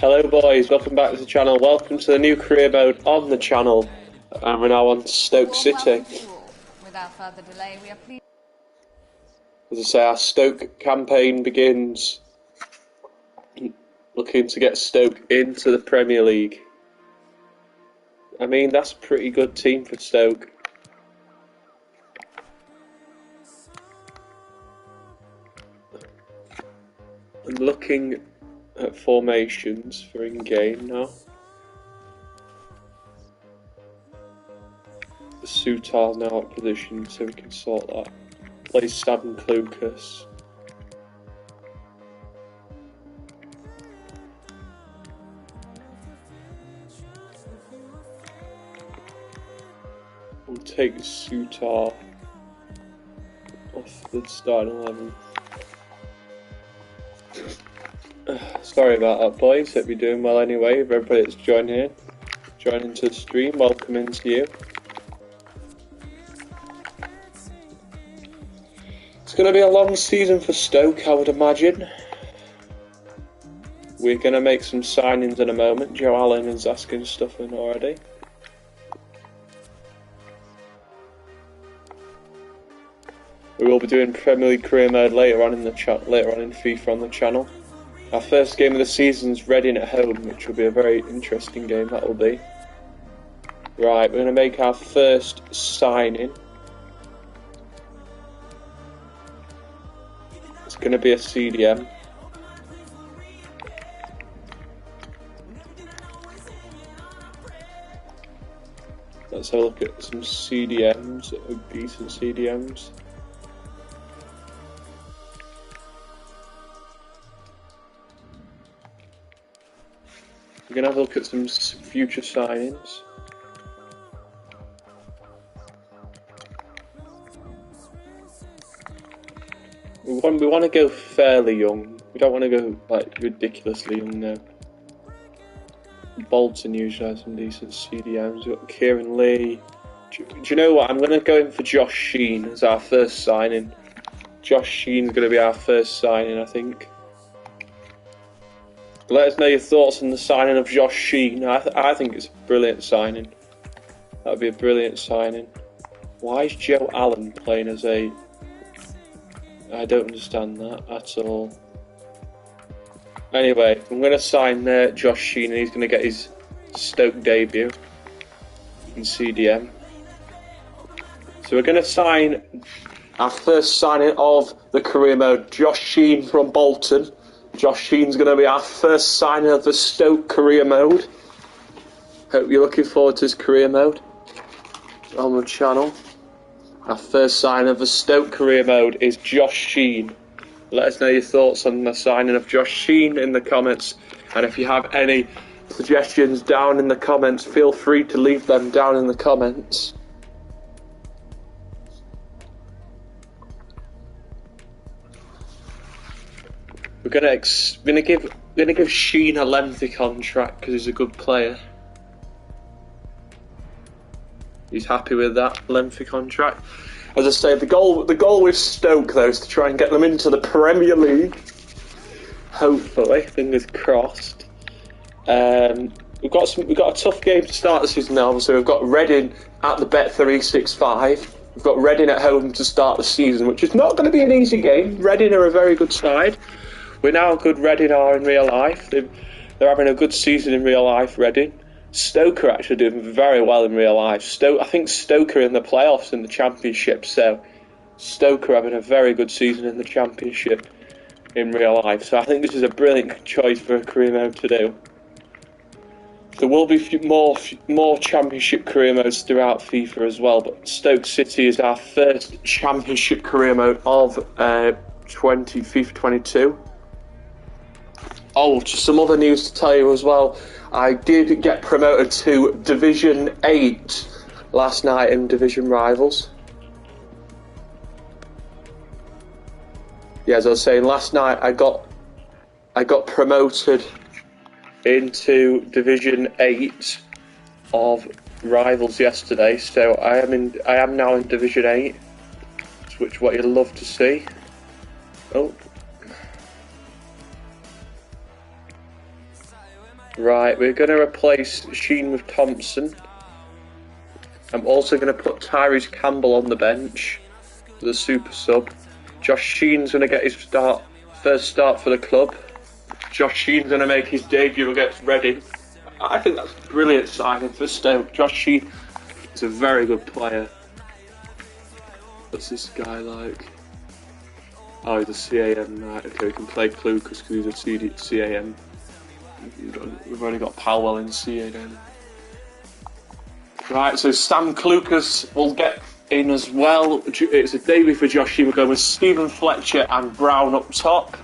Hello boys, welcome back to the channel. Welcome to the new career mode on the channel. And we're now on Stoke City. Without further delay, we are pleased. As I say, our Stoke campaign begins. Looking to get Stoke into the Premier League. I mean, that's a pretty good team for Stoke. I'm looking at formations for in-game now. The Sutar's now at position, so we can sort that. Play Stab and Lucas. We'll take Sutar off the starting 11. Sorry about that, boys. Hope you're doing well anyway. If everybody that's joining to the stream, welcome into you. It's going to be a long season for Stoke, I would imagine. We're going to make some signings in a moment. Joe Allen is asking stuff in already. We will be doing Premier League career mode later on in FIFA on the channel. Our first game of the season is Reading at home, which will be a very interesting game. That will be. Right, we're going to make our first signing. It's going to be a CDM. Let's have a look at some CDMs, decent CDMs. We're going to have a look at some future signings. We want to go fairly young. We don't want to go like ridiculously young now. Bolton usually has some decent CDMs. We've got Kieran Lee. Do you know what? I'm going to go in for Josh Sheen as our first signing. Josh Sheen's going to be our first signing, I think. Let us know your thoughts on the signing of Josh Sheen. I think it's a brilliant signing. That would be a brilliant signing. Why is Joe Allen playing as a... I don't understand that at all. Anyway, I'm going to sign Josh Sheen and he's going to get his Stoke debut in CDM. So we're going to sign our first signing of the career mode, Josh Sheen from Bolton. Josh Sheen's going to be our first signing of the Stoke career mode. Hope you're looking forward to his career mode on the channel. Our first signing of the Stoke career mode is Josh Sheen. Let us know your thoughts on the signing of Josh Sheen in the comments. And if you have any suggestions down in the comments, feel free to leave them down in the comments. We're gonna give Sheen a lengthy contract because he's a good player. He's happy with that lengthy contract. As I say, the goal with Stoke though is to try and get them into the Premier League. Hopefully, fingers crossed. We've got a tough game to start the season now. So we've got Reading at the Bet365. We've got Reading at home to start the season, which is not going to be an easy game. Reading are a very good side. We know how good Reading are in real life. They're having a good season in real life, Reading. Stoke are actually doing very well in real life. I think Stoke are in the playoffs in the Championship, so Stoke are having a very good season in the Championship in real life. So I think this is a brilliant choice for a career mode to do. There will be more Championship career modes throughout FIFA as well, but Stoke City is our first Championship career mode of FIFA 22. Oh, just some other news to tell you as well. I did get promoted to Division 8 last night in Division Rivals. Yeah, as I was saying, last night I got promoted into Division 8 of Rivals yesterday, so I am now in Division 8, which what you'd love to see. Oh. Right, we're going to replace Sheen with Thompson. I'm also going to put Tyrese Campbell on the bench for the super sub. Josh Sheen's going to get his first start for the club. Josh Sheen's going to make his debut against Reading. I think that's a brilliant signing for Stoke. Josh Sheen is a very good player. What's this guy like? Oh, he's a CAM. Right, okay, we can play Clucas because he's a CAM. We've only got Powell in CAM. Right, so Sam Clucas will get in as well. It's a debut for Josh Sheen. We're going with Stephen Fletcher and Brown up top.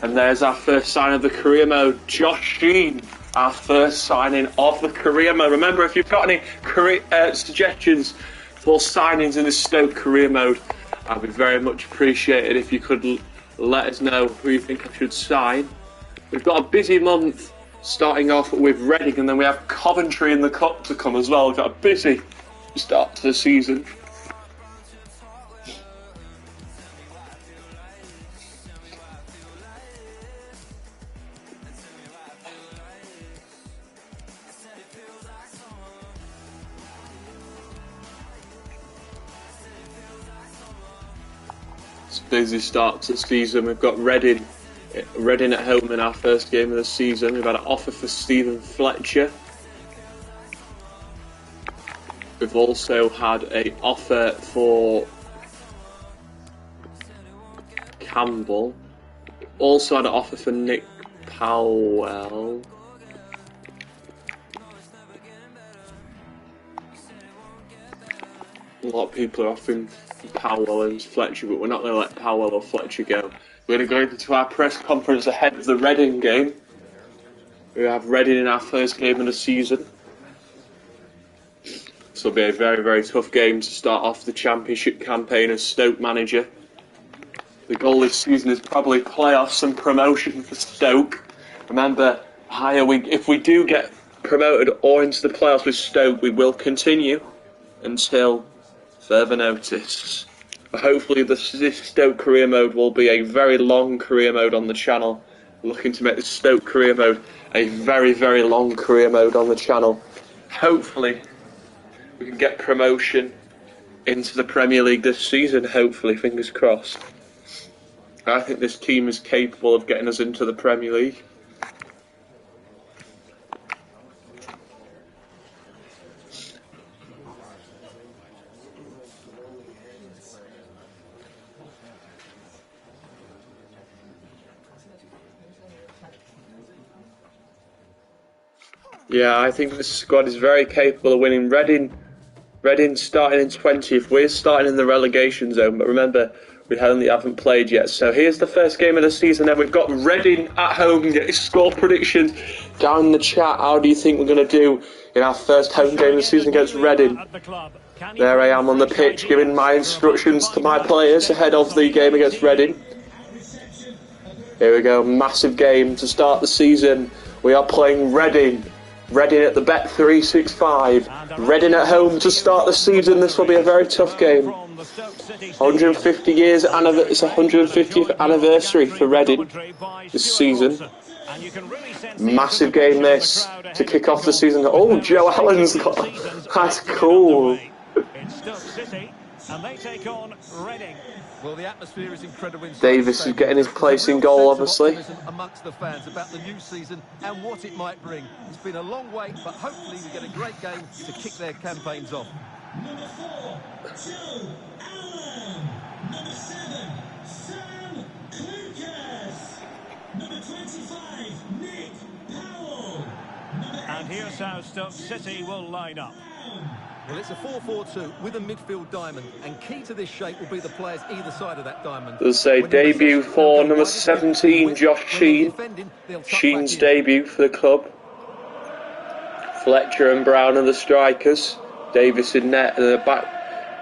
And there's our first sign of the career mode, Josh Sheen. Our first signing of the career mode. Remember, if you've got any suggestions for signings in the Stoke career mode, I'd be very much appreciated if you could let us know who you think I should sign. We've got a busy month starting off with Reading, and then we have Coventry in the Cup to come as well. We've got a busy start to the season. It's a busy start to the season. We've got Reading at home in our first game of the season. We've had an offer for Stephen Fletcher. We've also had an offer for Campbell. Also had an offer for Nick Powell. A lot of people are offering Powell and Fletcher, but we're not going to let Powell or Fletcher go. We're going to go into our press conference ahead of the Reading game. We have Reading in our first game of the season. This will be a very, very tough game to start off the Championship campaign as Stoke manager. The goal this season is probably playoffs and promotion for Stoke. Remember, if we do get promoted or into the playoffs with Stoke, we will continue until further notice. But hopefully this Stoke career mode will be a very long career mode on the channel. We're looking to make the Stoke career mode a very, very long career mode on the channel. Hopefully we can get promotion into the Premier League this season, hopefully, fingers crossed. I think this team is capable of getting us into the Premier League. Yeah, I think this squad is very capable of winning. Reading starting in 20th. We're starting in the relegation zone, but remember, we haven't played yet. So here's the first game of the season. Then we've got Reading at home. Get your score predictions down in the chat. How do you think we're going to do in our first home game of the season against Reading? There I am on the pitch giving my instructions to my players ahead of the game against Reading. Here we go, massive game to start the season. We are playing Reading. Reading at the Bet365. Reading at home to start the season. This will be a very tough game. 150 years, it's 150th anniversary for Reading this season. Massive game this to kick off the season. Oh, Joe Allen's got. That's cool. And they take on Reading. Well, the atmosphere is incredible. Davis is getting his place in goal, obviously. Amongst the fans about the new season and what it might bring. It's been a long wait, but hopefully we get a great game to kick their campaigns off. Number 4, Joe Allen. Number 7, Sam Clucas. Number 25, Nick Powell. And here's how Stoke City will line up. Well, it's a 4-4-2 with a midfield diamond, and key to this shape will be the players either side of that diamond. Does say debut for number 17, Josh Sheen. Sheen's debut for the club. Fletcher and Brown are the strikers. Davis in net at the back.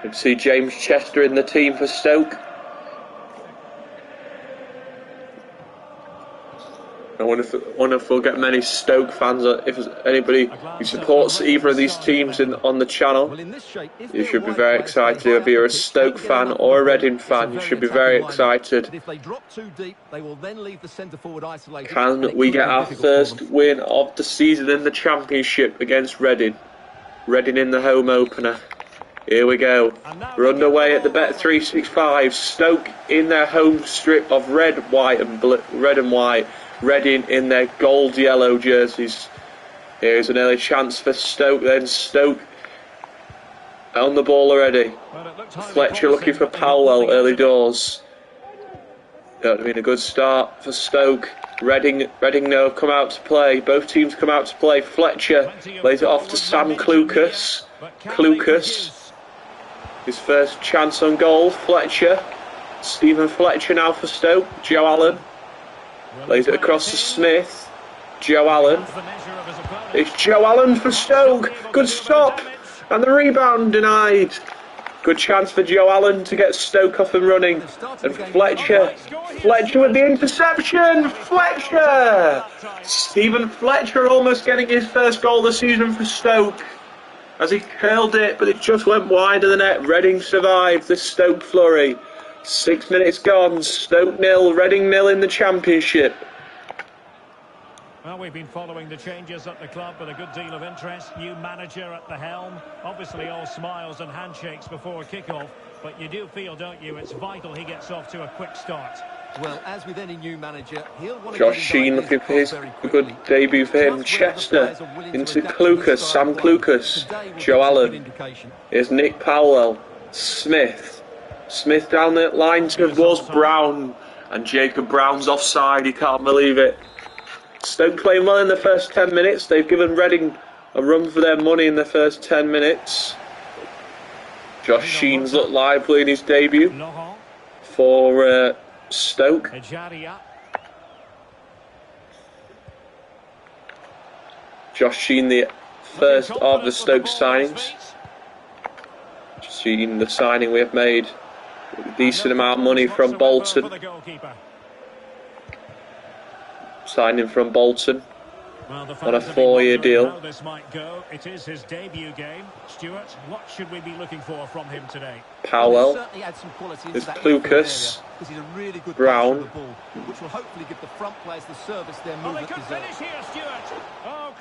You see James Chester in the team for Stoke. I wonder if we'll get many Stoke fans. If there's anybody who supports either of these teams on the channel, Well, in this shape, if you their should be wide very players stay excited. high If up you're the a pitch, Stoke they can get fan enough or a of the ball. Reading It's fan, you should be attacking very diamond. excited. But if they drop too deep, they will then leave the centre forward isolated. and Can it we could get be our difficult for first them. win of the season in the Championship against Reading? Reading in the home opener. Here we go. We're underway at the Bet365. Stoke in their home strip of red, white and blue, red and white. Reading in their gold yellow jerseys. Here's an early chance for Stoke. Then Stoke on the ball already. Fletcher looking for Powell early doors. That would have been a good start for Stoke. Reading now have come out to play. Both teams come out to play. Fletcher lays it off to Sam Clucas. Clucas, his first chance on goal. Fletcher, Stephen Fletcher now for Stoke. Joe Allen lays it across to Smith. Joe Allen. It's Joe Allen for Stoke. Good stop. And the rebound denied. Good chance for Joe Allen to get Stoke off and running. And Fletcher with the interception. Fletcher! Stephen Fletcher almost getting his first goal this season for Stoke. As he curled it, but it just went wide of the net. Reading survived the Stoke flurry. 6 minutes gone. Stoke 0, Reading 0 in the Championship. Well, we've been following the changes at the club with a good deal of interest. New manager at the helm. Obviously all smiles and handshakes before kick-off. But you do feel, don't you, it's vital he gets off to a quick start. Well, as with any new manager, he'll want to Josh Sheen looking for his good debut for him. Chester into Clucas, Sam Clucas, Joe Allen. Here's Nick Powell, Smith down the line towards Brown, and Jacob Brown's offside. He can't believe it. Stoke playing well in the first 10 minutes. They've given Reading a run for their money in the first 10 minutes. Josh Sheen's looked lively in his debut for Stoke. Josh Sheen, the first of the Stoke signings. Sheen, the signing we have made. A decent amount of money from Bolton. Signing from Bolton on a 4-year deal. This might go. It is his debut game. Stuart, what should we be looking for from him today? Powell, there's Clucas, Brown. Which will hopefully give the front players the service their movement deserves.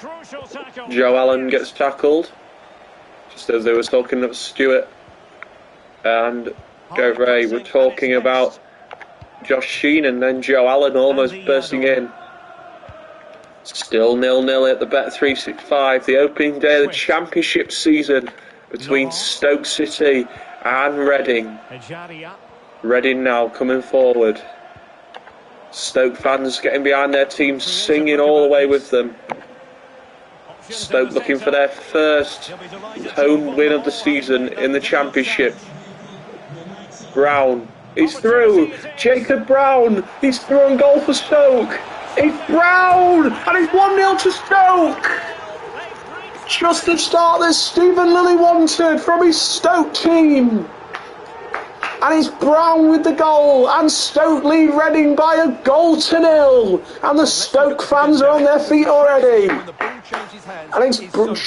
Crucial tackle. Joe Allen gets tackled, just as they were talking about Stuart and Gareth Ray were talking about Josh Sheen, and then Joe Allen almost bursting in. Still 0-0 at the Bet365, the opening day of the Championship season between Stoke City and Reading. Reading now coming forward. Stoke fans getting behind their team, singing all the way with them. Stoke looking for their first home win of the season in the Championship. Brown, he's through. Jacob Brown, he's through on goal for Stoke. It's Brown, and it's 1-0 to Stoke. Just the start that Stephen Lilly wanted from his Stoke team. And it's Brown with the goal, and Stoke lead Reading by a goal to 0. And the Stoke fans are on their feet already. And it's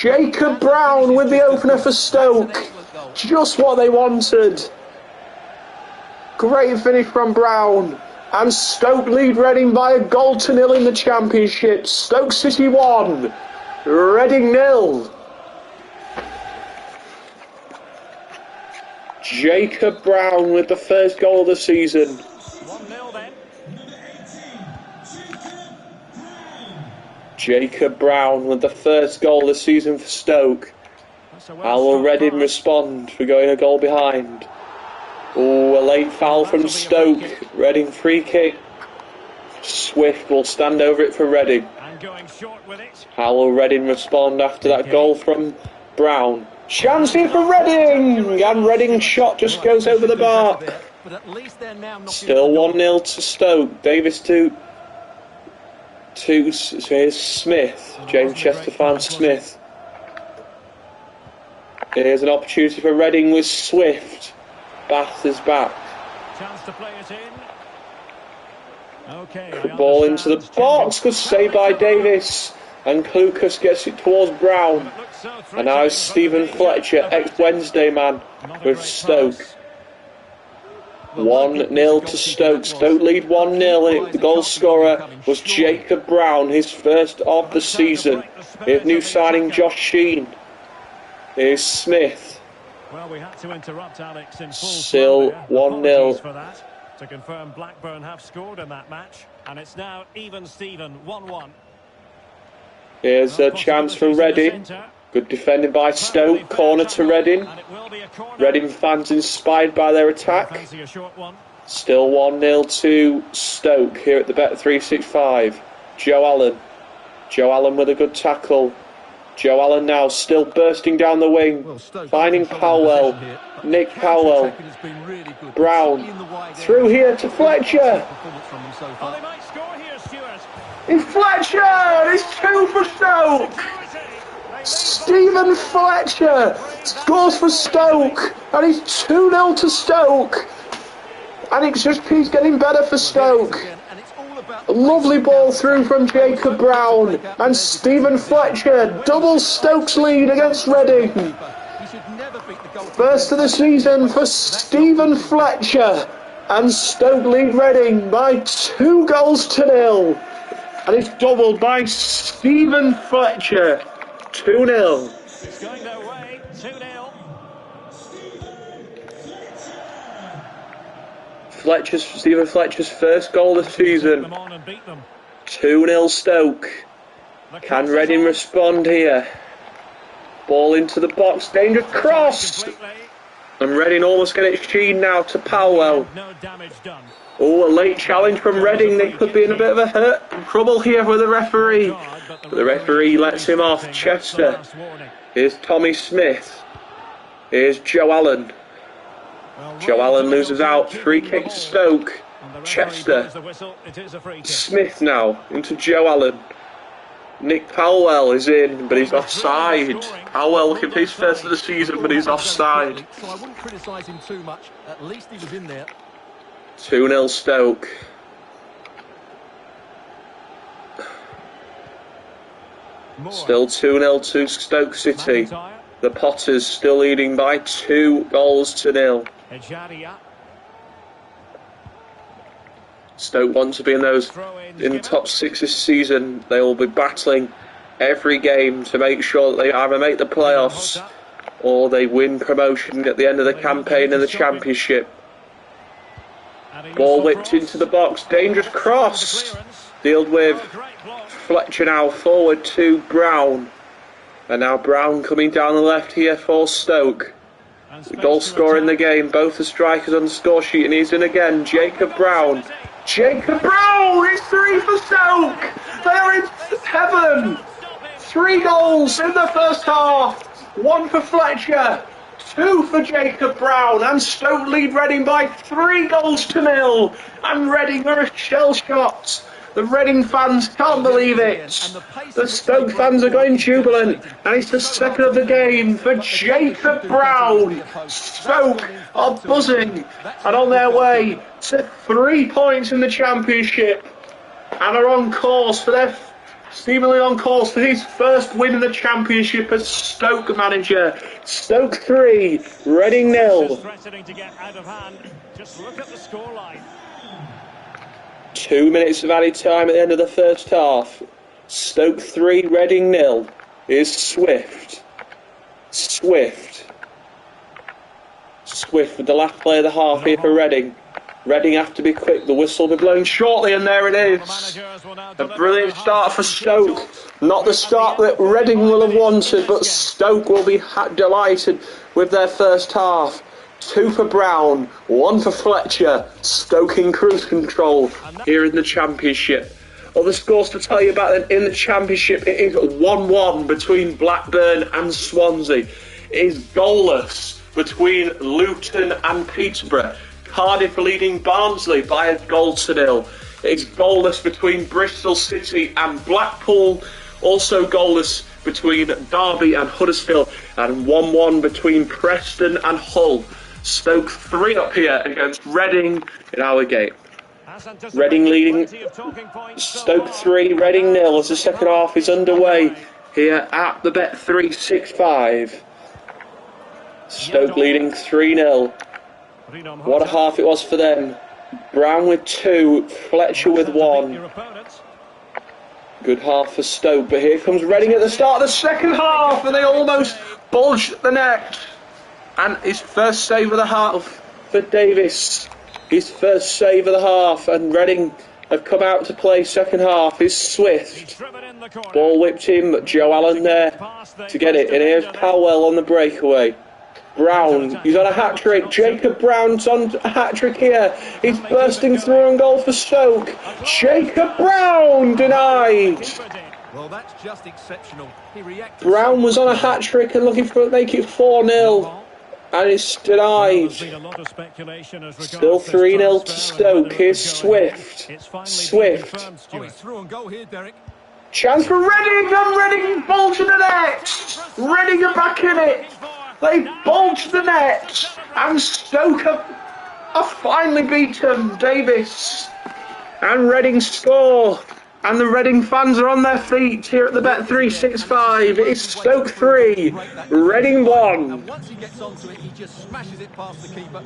Jacob Brown with the opener for Stoke. Just what they wanted. Great finish from Brown. And Stoke lead Reading by a goal to 0 in the Championship. Stoke City 1, Reading 0. Jacob Brown with the first goal of the season. 1-0 then. Jacob Brown with the first goal of the season for Stoke. How will Reading respond for going a goal behind? Oh, a late foul from Stoke. Reading free kick. Swift will stand over it for Reading. How will Reading respond after that goal from Brown? Chance here for Reading! And Reading's shot just goes over the bar. Still 1-0 to Stoke. Davis to so here's Smith. James Chesterfield Smith. Here's an opportunity for Reading with Swift. Bath is back. Chance to play it in. Okay, Ball into the box. Good save by Davis. And Lucas gets it towards Brown. And now it's Stephen Fletcher, ex-Wednesday man, with Stoke. 1-0 to Stoke. Stoke lead 1-0. The goal scorer was Jacob Brown, his first of the season. Here's new signing Josh Sheen. Here's Smith. Well, we had to interrupt Alex in full Still 1-0. for that. To confirm, Blackburn have scored in that match, and it's now even Steven, 1-1. Here's a chance for Reading. Good defending by Stoke. Corner to Reading. Reading fans inspired by their attack. Still 1-0 to Stoke here at the Bet365. Joe Allen. Joe Allen with a good tackle. Joe Allen now still bursting down the wing. Finding Powell. Nick Powell. Brown. Through here to Fletcher. It's Fletcher! It's 2 for Stoke! Stephen Fletcher scores for Stoke, and it's 2-0 to Stoke. And it just keeps getting better for Stoke. A lovely ball through from Jacob Brown, and Stephen Fletcher doubles Stoke's lead against Reading. First of the season for Stephen Fletcher, and Stoke lead Reading by 2-0. And it's doubled by Stephen Fletcher. 2-0. It's going their way. 2-0. Stephen Fletcher's first goal this season. 2-0 Stoke. Can Reading respond here? Ball into the box. Dangerous cross. And Reading almost get it Sheen now to Powell. No damage done. Oh, a late challenge from Reading. They could be in a bit of a trouble here with the referee. But the referee lets him off. Chester. Here's Tommy Smith. Here's Joe Allen. Joe Allen loses out. Free kick Stoke. Chester. Smith now into Joe Allen. Nick Powell is in, but he's offside. Powell looking for his first of the season, but he's offside. So I wouldn't criticise him too much. At least he was in there. 2-0 Stoke. Still 2-0 to Stoke City. The Potters still leading by 2-0. Stoke want to be in the top 6 this season. They will be battling every game to make sure that they either make the playoffs or they win promotion at the end of the campaign in the Championship. Ball whipped into the box. Dangerous cross. Dealt with Fletcher now forward to Brown. And now Brown coming down the left here for Stoke. The goal scorer in the game. Both the strikers on the score sheet, and he's in again. Jacob Brown. Jacob Brown! It's 3 for Stoke! They are in heaven! 3 goals in the first half. 1 for Fletcher. 2 for Jacob Brown, and Stoke lead Reading by 3-0. And Reading are shell-shocked. The Reading fans can't believe it. The Stoke fans are going jubilant, and it's the second of the game for Jacob Brown. Stoke are buzzing and on their way to 3 points in the Championship, and are on course for their seemingly on course for his first win in the Championship as Stoke manager. Stoke 3, Reading 0. Threatening to get out of hand. Just look at the scoreline. 2 minutes of added time at the end of the first half. Stoke 3, Reading 0. Here's Swift. Swift with the last play of the half here for Reading. Reading have to be quick. The whistle will be blown shortly, and there it is. A brilliant start for Stoke. Not the start that Reading will have wanted, but Stoke will be delighted with their first half. 2 for Brown, 1 for Fletcher. Stoke in cruise control here in the Championship. Other scores to tell you about in the Championship. It is 1-1 between Blackburn and Swansea. It is goalless between Luton and Peterborough. Cardiff leading Barnsley by 1-0. It's goalless between Bristol City and Blackpool. Also goalless between Derby and Huddersfield. And 1-1 between Preston and Hull. Stoke 3 up here against Reading in our game. As anticipated, Reading leading plenty of talking points so Stoke far. 3, Reading 0 as the second half is underway here at the Bet365. Stoke leading 3-0. What a half it was for them. Brown with 2, Fletcher with 1. Good half for Stoke, but here comes Reading at the start of the second half, and they almost bulged the net. And his first save of the half for Davis. His first save of the half, and Reading have come out to play second half. Is Swift. Ball whipped in, but Joe Allen there to get it. And here's Powell on the breakaway. Brown, he's on a hat-trick. Jacob Brown's on a hat-trick here. He's bursting through on goal for Stoke. Jacob Brown denied. Well, that's just exceptional. He reacted. Brown was on a hat-trick and looking for make it 4-0. And it's denied. Still 3-0 to Stoke. Here's Swift. Swift. Oh, he's through on goal here, Derek. Chance for Reading, and Reading bulged the net. Reading are back in it. They bulged the net, and Stoke have finally beaten Davis. And Reading score. And the Reading fans are on their feet here at the Bet365. It's Stoke 3, Reading 1.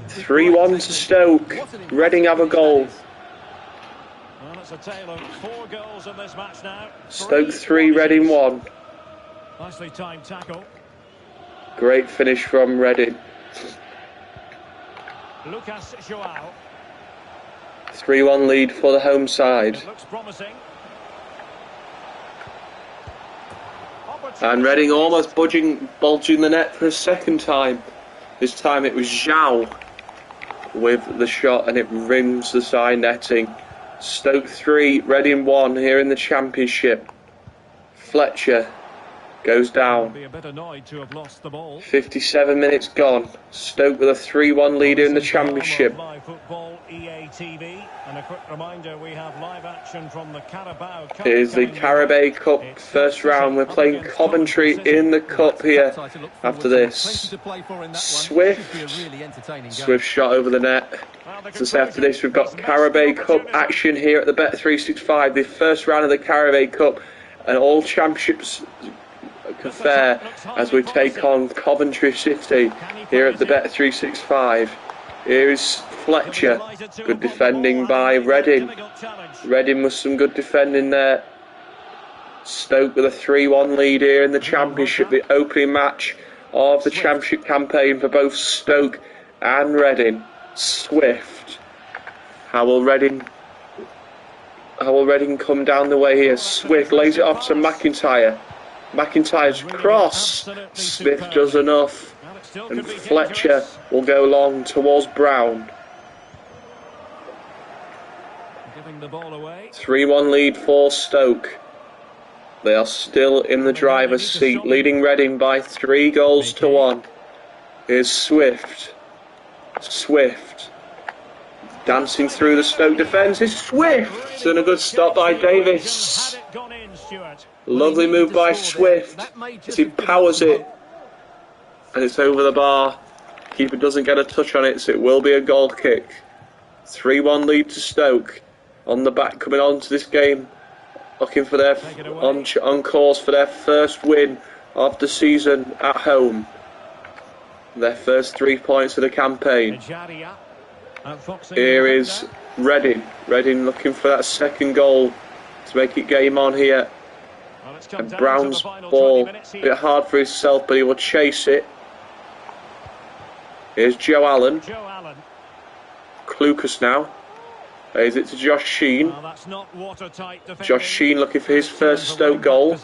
3-1 to Stoke. Reading have a goal. Well, it's a tale of 4 goals in this match now. Stoke 3, Reading 1. Nicely timed tackle. Great finish from Reading. Lucas Joao. 3-1 lead for the home side. It looks promising. And Reading almost bulging the net for a second time. This time it was Zhao with the shot, and it rims the side netting. Stoke 3, Reading 1 here in the Championship. Fletcher goes down. Be a bit annoyed to have lost the ball. 57 minutes gone. Stoke with a 3-1 lead in the Championship. Live football, EA TV. And a quick reminder, we have live action from the Carabao Cup. Here's the Carabao Cup first round. We're playing Coventry in the Cup here after this. Swift shot over the net. So after this we've got Carabao Cup action here at the Bet365. The first round of the Carabao Cup, and all championships affair as we take on Coventry City here at the Bet365. Here is Fletcher. Good defending by Reading. Reading with some good defending there. Stoke with a 3-1 lead here in the Championship, the opening match of the Championship campaign for both Stoke and Reading. Swift. How will Reading come down the way here? Swift lays it off to McIntyre. McIntyre's cross. Smith does enough, and Fletcher will go long towards Brown. 3-1 lead for Stoke. They are still in the driver's seat, leading Reading by 3 goals to 1. Here's Swift. Swift dancing through the Stoke defence. Is Swift, and a good stop by Davis. Lovely move by Swift as he powers it, and it's over the bar. Keeper doesn't get a touch on it, so it will be a goal kick. 3-1 lead to Stoke. On the back, coming on to this game, looking for their on course for their first win of the season at home. Their first 3 points of the campaign. Here is Reading. Reading looking for that second goal to make it game on here. And Brown's ball, a bit hard for himself, but he will chase it. Here's Joe Allen. Clucas now. Plays it to Josh Sheen. Josh Sheen looking for his first Stoke goal.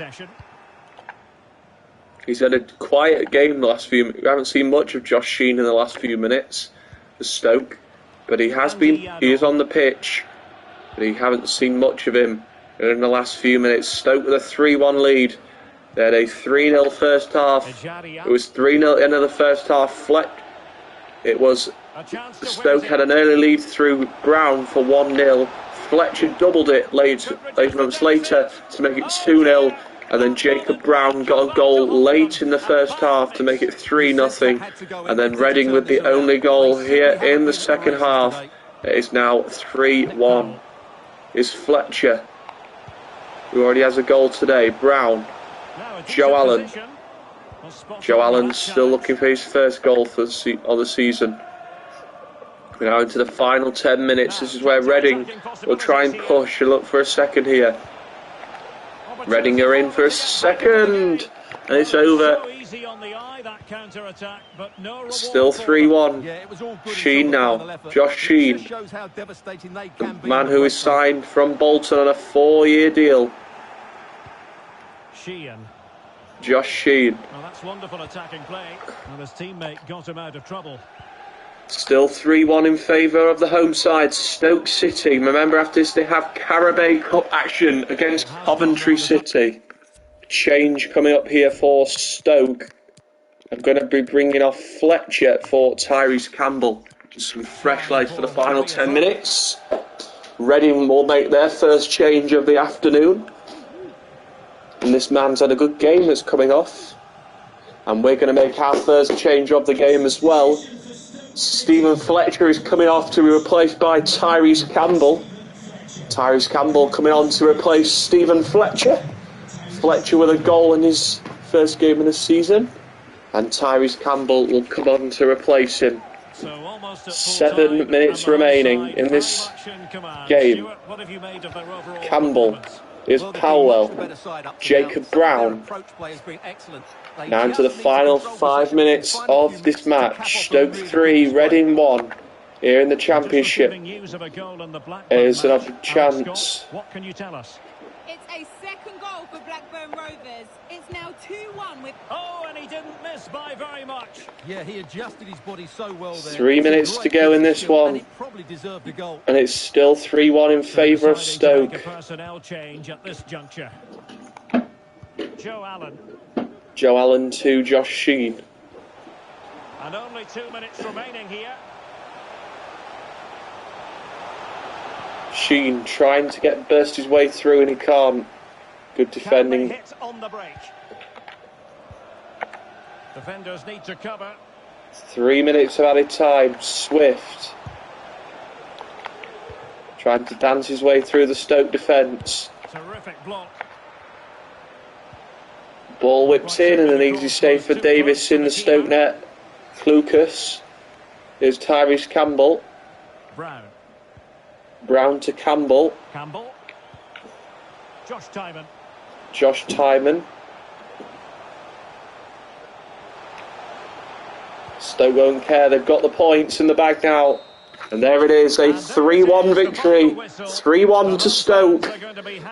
He's had a quiet game the last few minutes. We haven't seen much of Josh Sheen in the last few minutes for Stoke, but he is on the pitch, but you haven't seen much of him in the last few minutes. Stoke with a 3-1 lead. They had a 3-0 first half. It was 3-0 at the end of the first half. It was Stoke had an early lead through Brown for 1-0. Fletcher doubled it late moments later to make it 2-0. And then Jacob Brown got a goal late in the first half to make it 3-0. And then Reading with the only goal here in the second half It is now 3-1. Is Fletcher, who already has a goal today. Brown. Joe Allen. Joe Allen's still looking for his first goal for the season. We're now into the final 10 minutes. This is where Reading will try and push and look for a second here. Reading are in for a second. And it's over. Still 3-1. Sheen now. Josh Sheen. The man who is signed from Bolton on a 4-year deal. Josh Sheen. Well, that's wonderful attacking play. And his teammate got him out of trouble. Still 3-1 in favour of the home side, Stoke City. Remember, after this they have Carabao Cup action against Coventry City. Change coming up here for Stoke. I'm going to be bringing off Fletcher for Tyrese Campbell. Some fresh legs for the final 10 minutes. Reading will make their first change of the afternoon. And this man's had a good game that's coming off. And we're going to make our first change of the game as well. Stephen Fletcher is coming off to be replaced by Tyrese Campbell. Tyrese Campbell coming on to replace Stephen Fletcher. Fletcher with a goal in his first game of the season. And Tyrese Campbell will come on to replace him. 7 minutes remaining in this game. Campbell is Powell, Jacob Brown. Now into the final 5 minutes of this match. Stoke 3, Reading 1. Here in the Championship. Here's another chance. What can you tell us? It's a second goal for Blackburn Rovers. It's now 2-1 with... Oh, and he didn't miss by very much. Yeah, he adjusted his body so well there. 3 minutes to go in this one. And it probably deserved a goal. And it's still 3-1 in favour of Stoke. A personnel change at this juncture. Joe Allen. Joe Allen to Josh Sheen. And only 2 minutes remaining here. Sheen trying to burst his way through and he can't. Good defending. Hit on the break. Defenders need to cover. 3 minutes of added time. Swift trying to dance his way through the Stoke defence. Terrific block. Ball whips in and an easy save for Davis in the Stoke net. Lucas. Here's Tyrese Campbell. Brown. Brown to Campbell. Campbell. Josh Tyman. Josh Tyman. Stoke won't care. They've got the points in the bag now. And there it is, a 3-1 victory. 3-1 to Stoke.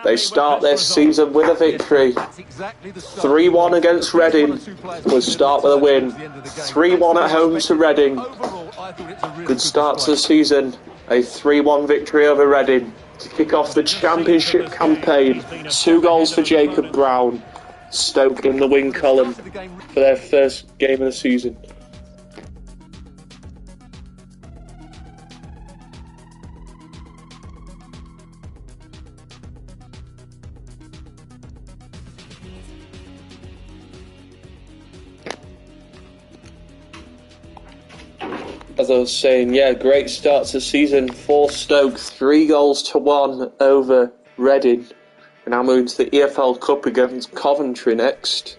They start their season with a victory. 3-1 against Reading. We'll start with a win. 3-1 at home to Reading. Good start to the season. A 3-1 victory over Reading to kick off the Championship campaign. 2 goals for Jacob Brown. Stoke in the win column for their first game of the season. As I was saying, yeah, great start to the season for Stoke. 3 goals to 1 over Reading. We're now moving to the EFL Cup against Coventry next.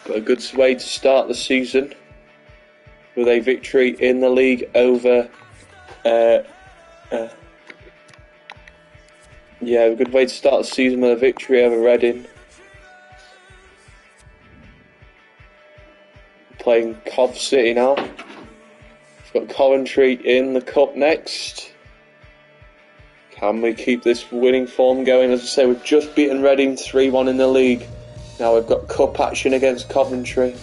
But a good way to start the season with a victory in the league over... a good way to start the season with a victory over Reading. Playing Cov City now. We've got Coventry in the Cup next. Can we keep this winning form going? As I say, we've just beaten Reading 3-1 in the league. Now we've got Cup action against Coventry.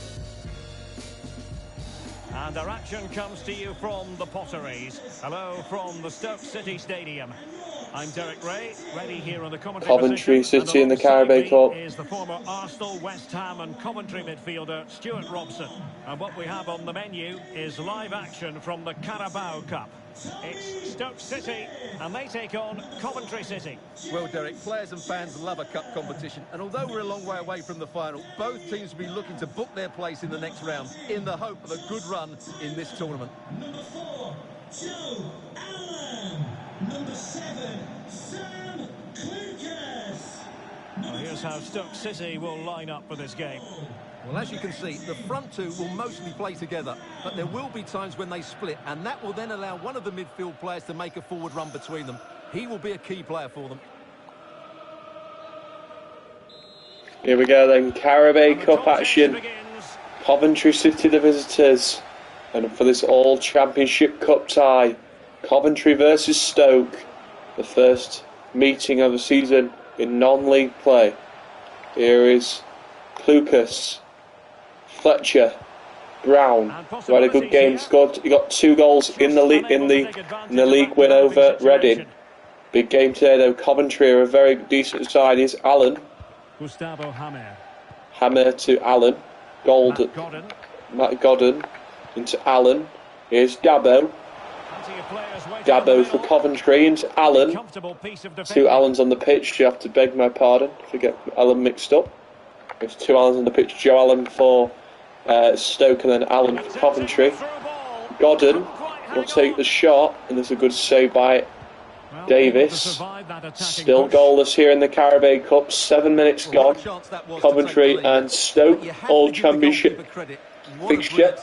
And our action comes to you from the Potteries. Hello from the Stoke City Stadium. I'm Derek Ray, ready here on the commentary Coventry position, City in the Carabao Cup. Is the former Arsenal, West Ham and Coventry midfielder Stuart Robson. And what we have on the menu is live action from the Carabao Cup. It's Stoke City and they take on Coventry City. Well, Derek, players and fans love a cup competition, and although we're a long way away from the final, both teams will be looking to book their place in the next round in the hope of a good run in this tournament. Joe Allen. Number 7, Sam Lucas. Well, here's how Stoke City will line up for this game. Well, as you can see, the front two will mostly play together, but there will be times when they split, and that will then allow one of the midfield players to make a forward run between them. He will be a key player for them. Here we go then, Carabao Cup action. Coventry City the visitors. And for this all-championship cup tie, Coventry versus Stoke. The first meeting of the season in non-league play. Here is Lucas, Fletcher, Brown, who had a good game. Scored. He got 2 goals in the league win over Reading. Big game today though. Coventry are a very decent side. Here's Allen. Gustavo Hammer. Hammer to Allen. Matt Godden into Allen. Here's Dabo. Dabo for Coventry into Allen. 2 Allens on the pitch. You have to beg my pardon if I get Allen mixed up. There's 2 Allens on the pitch. Joe Allen for Stoke and then Allen for Coventry. Godden will take the shot, and there's a good save by Davis. Still goalless here in the Carabao Cup. 7 minutes gone. Coventry and Stoke, all championship fixture.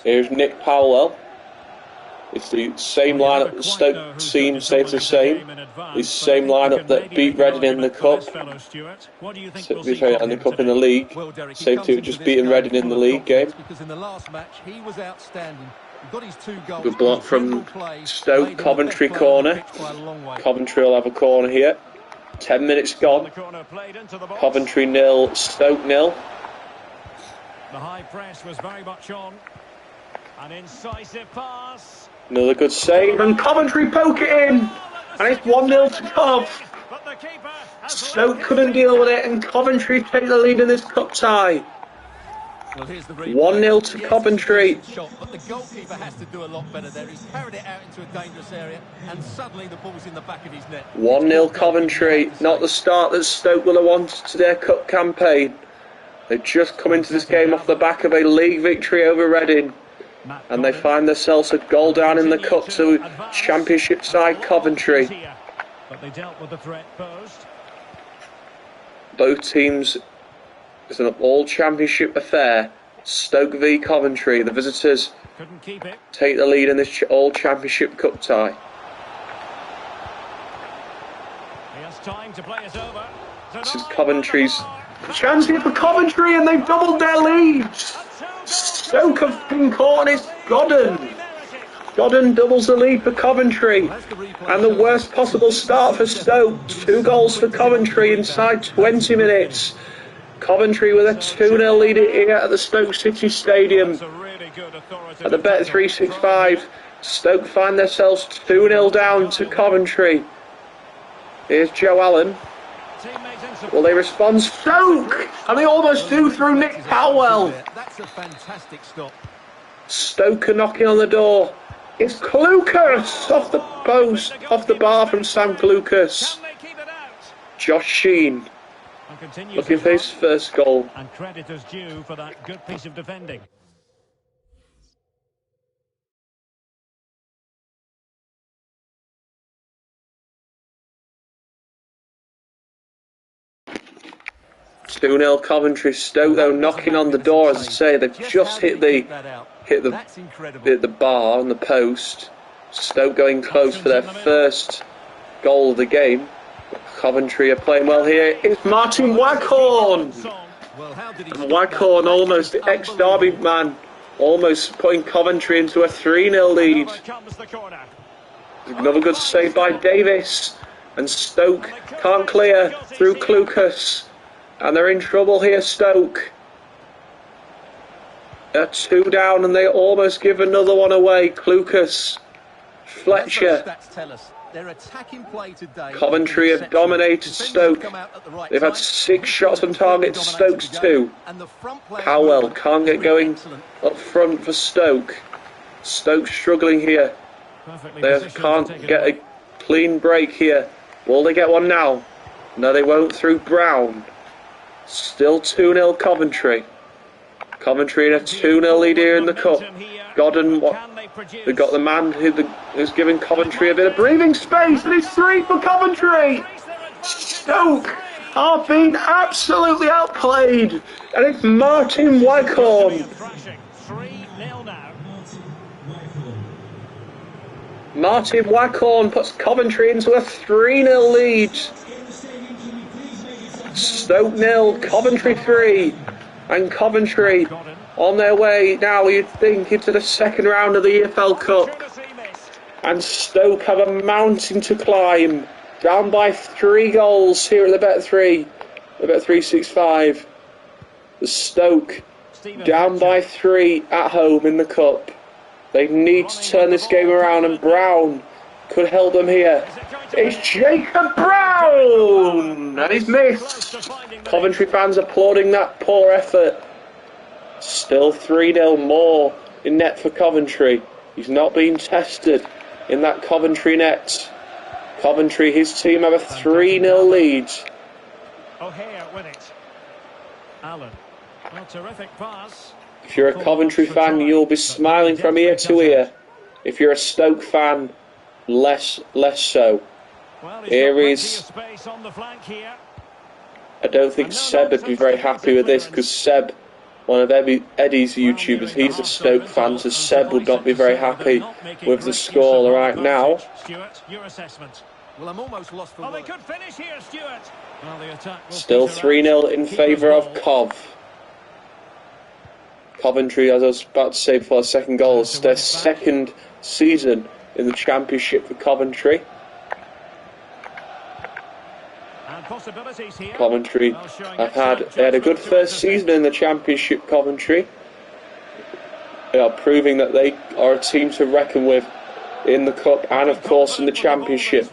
Here's Nick Powell. It's the same lineup that Stoke team stays the same. It's the same lineup that beat Reading in the cup. In the cup in the league. Same team just beating Reading in the league game. Good block from Stoke, Coventry corner. Coventry will have a corner here. 10 minutes gone. Coventry 0, Stoke 0. The high press was very much on. An incisive pass. Another good save, and Coventry poke it in. And it's 1-0 to Cov. Stoke couldn't deal with it, and Coventry take the lead in this cup tie. 1-0 to Coventry. But the goalkeeper has to do a lot better there. He's carried it out into a dangerous area, and suddenly the ball's in the back of his net. 1-0 Coventry. Not the start that Stoke will have wanted to their cup campaign. They've just come into this game off the back of a league victory over Reading. And they find themselves a goal down in the cup to championship side Coventry. But they dealt with the threat posed. Both teams, it's an all championship affair. Stoke v Coventry. The visitors take the lead in this all championship cup tie. He has time to play it over. This is Coventry's chance here for Coventry, and they've doubled their lead. Stoke have been caught, and it's Godden. Godden doubles the lead for Coventry. And the worst possible start for Stoke. 2 goals for Coventry inside 20 minutes. Coventry with a 2-0 lead here at the Stoke City Stadium. At the Bet365, Stoke find themselves 2-0 down to Coventry. Here's Joe Allen. Will they respond? Stoke! And they almost do through Nick Powell. That's a fantastic stop. Stoke are knocking on the door. It's Lucas off the post, off the bar from Sam Lucas. Josh Sheen looking for his first goal. And credit is due for that good piece of defending. (2-0) Coventry. Stoke though knocking on the door, as I say, they've just hit the bar on the post. Stoke going close for their first goal of the game. Coventry are playing well here. It's Martin Waghorn. And Waghorn, almost the ex-Derby man, almost putting Coventry into a 3-0 lead. Another good save by Davis. And Stoke can't clear through Lucas. And they're in trouble here, Stoke. They're 2 down, and they almost give another one away. Lucas, Fletcher. Coventry have dominated Stoke. They've had 6 shots on target to Stoke's 2. Powell can't get going up front for Stoke. Stoke struggling here. They can't get a clean break here. Will they get one now? No, they won't, through Brown. Still 2-0 Coventry. Coventry in a 2-0 lead here in the cup. Godden, they've got the man who Who's giving Coventry a bit of breathing space, and it's 3 for Coventry. Stoke are being absolutely outplayed, and it's Martin Waghorn. 3-0 now. Martin Waghorn puts Coventry into a 3-0 lead. Stoke 0, Coventry 3, and Coventry on their way now, you'd think, into the second round of the EFL Cup. And Stoke have a mountain to climb, down by 3 goals here at the Bet3, the Bet365. The Stoke down by 3 at home in the Cup. They need to turn this game around, and Brown could help them here. It's Jacob Brown! And he's missed. Coventry fans applauding that poor effort. Still 3-0 more in net for Coventry. He's not been tested in that Coventry net. Coventry, his team, have a 3-0 lead. O'Hare with it. Allen. Well, terrific pass. If you're a Coventry fan, you'll be smiling from ear to ear. If you're a Stoke fan, less so. Here is... I don't think Seb would be very happy with this, because Seb, one of Eddie's YouTubers, he's a Stoke fan, so Seb would not be very happy with the score right now. Stuart, your assessment. Well, I'm almost lost for They could finish here, Stuart. Well, the attack will Still feature out. 3-0 in favour of Cov. Coventry, as I was about to say before the second goal, it's their second season in the Championship for Coventry. And possibilities here. Coventry they had a good first season in the Championship. Coventry, they are proving that they are a team to reckon with in the Cup and of course in the Championship.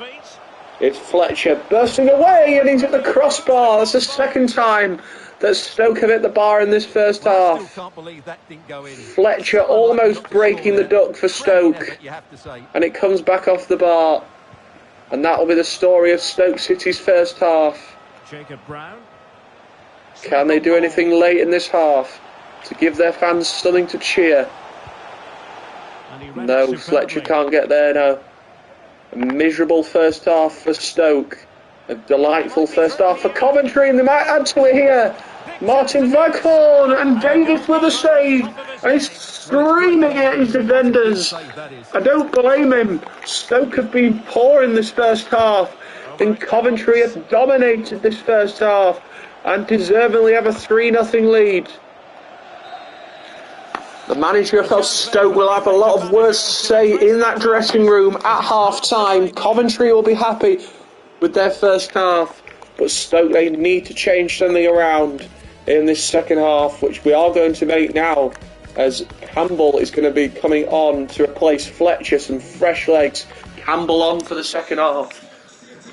It's Fletcher bursting away, and he's at the crossbar. That's the second time that Stoke have hit the bar in this first half. Fletcher almost breaking the duck for Stoke, and it comes back off the bar. And that will be the story of Stoke City's first half. Jacob Brown. Can they do anything late in this half to give their fans something to cheer? No, Fletcher can't get there now. A miserable first half for Stoke. A delightful first half for Coventry, and they might add to it here. Martin Waghorn and Davis with a save, and he's screaming at his defenders. I don't blame him. Stoke have been poor in this first half, and Coventry have dominated this first half and deservedly have a 3-0 lead. The manager of Stoke will have a lot of words to say in that dressing room at half-time. Coventry will be happy with their first half, but Stoke, they need to change something around in this second half, which we are going to make now, as Campbell is going to be coming on to replace Fletcher. Some fresh legs. Campbell on for the second half.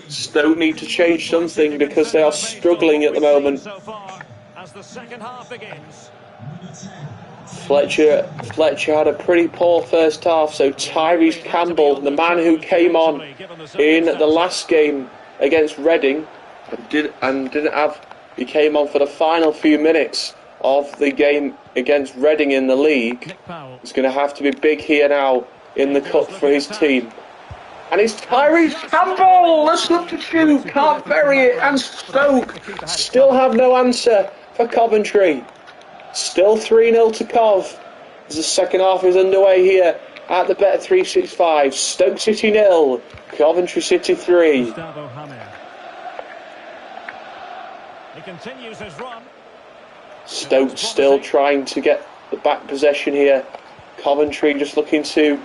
Stoke need to change something because they are struggling at the moment. So far, as the second half begins. Fletcher had a pretty poor first half, so Tyrese Campbell, the man who came on in the last game against Reading he came on for the final few minutes of the game against Reading in the league. It's going to have to be big here now in the Cup for his team. And it's Tyrese Campbell, the substitute, can't bury it, and Stoke still have no answer for Coventry. Still 3-0 to Cov as the second half is underway here at the Bet365. Stoke City 0, Coventry City 3. He continues his run. Stoke still trying to get the back possession here. Coventry just looking to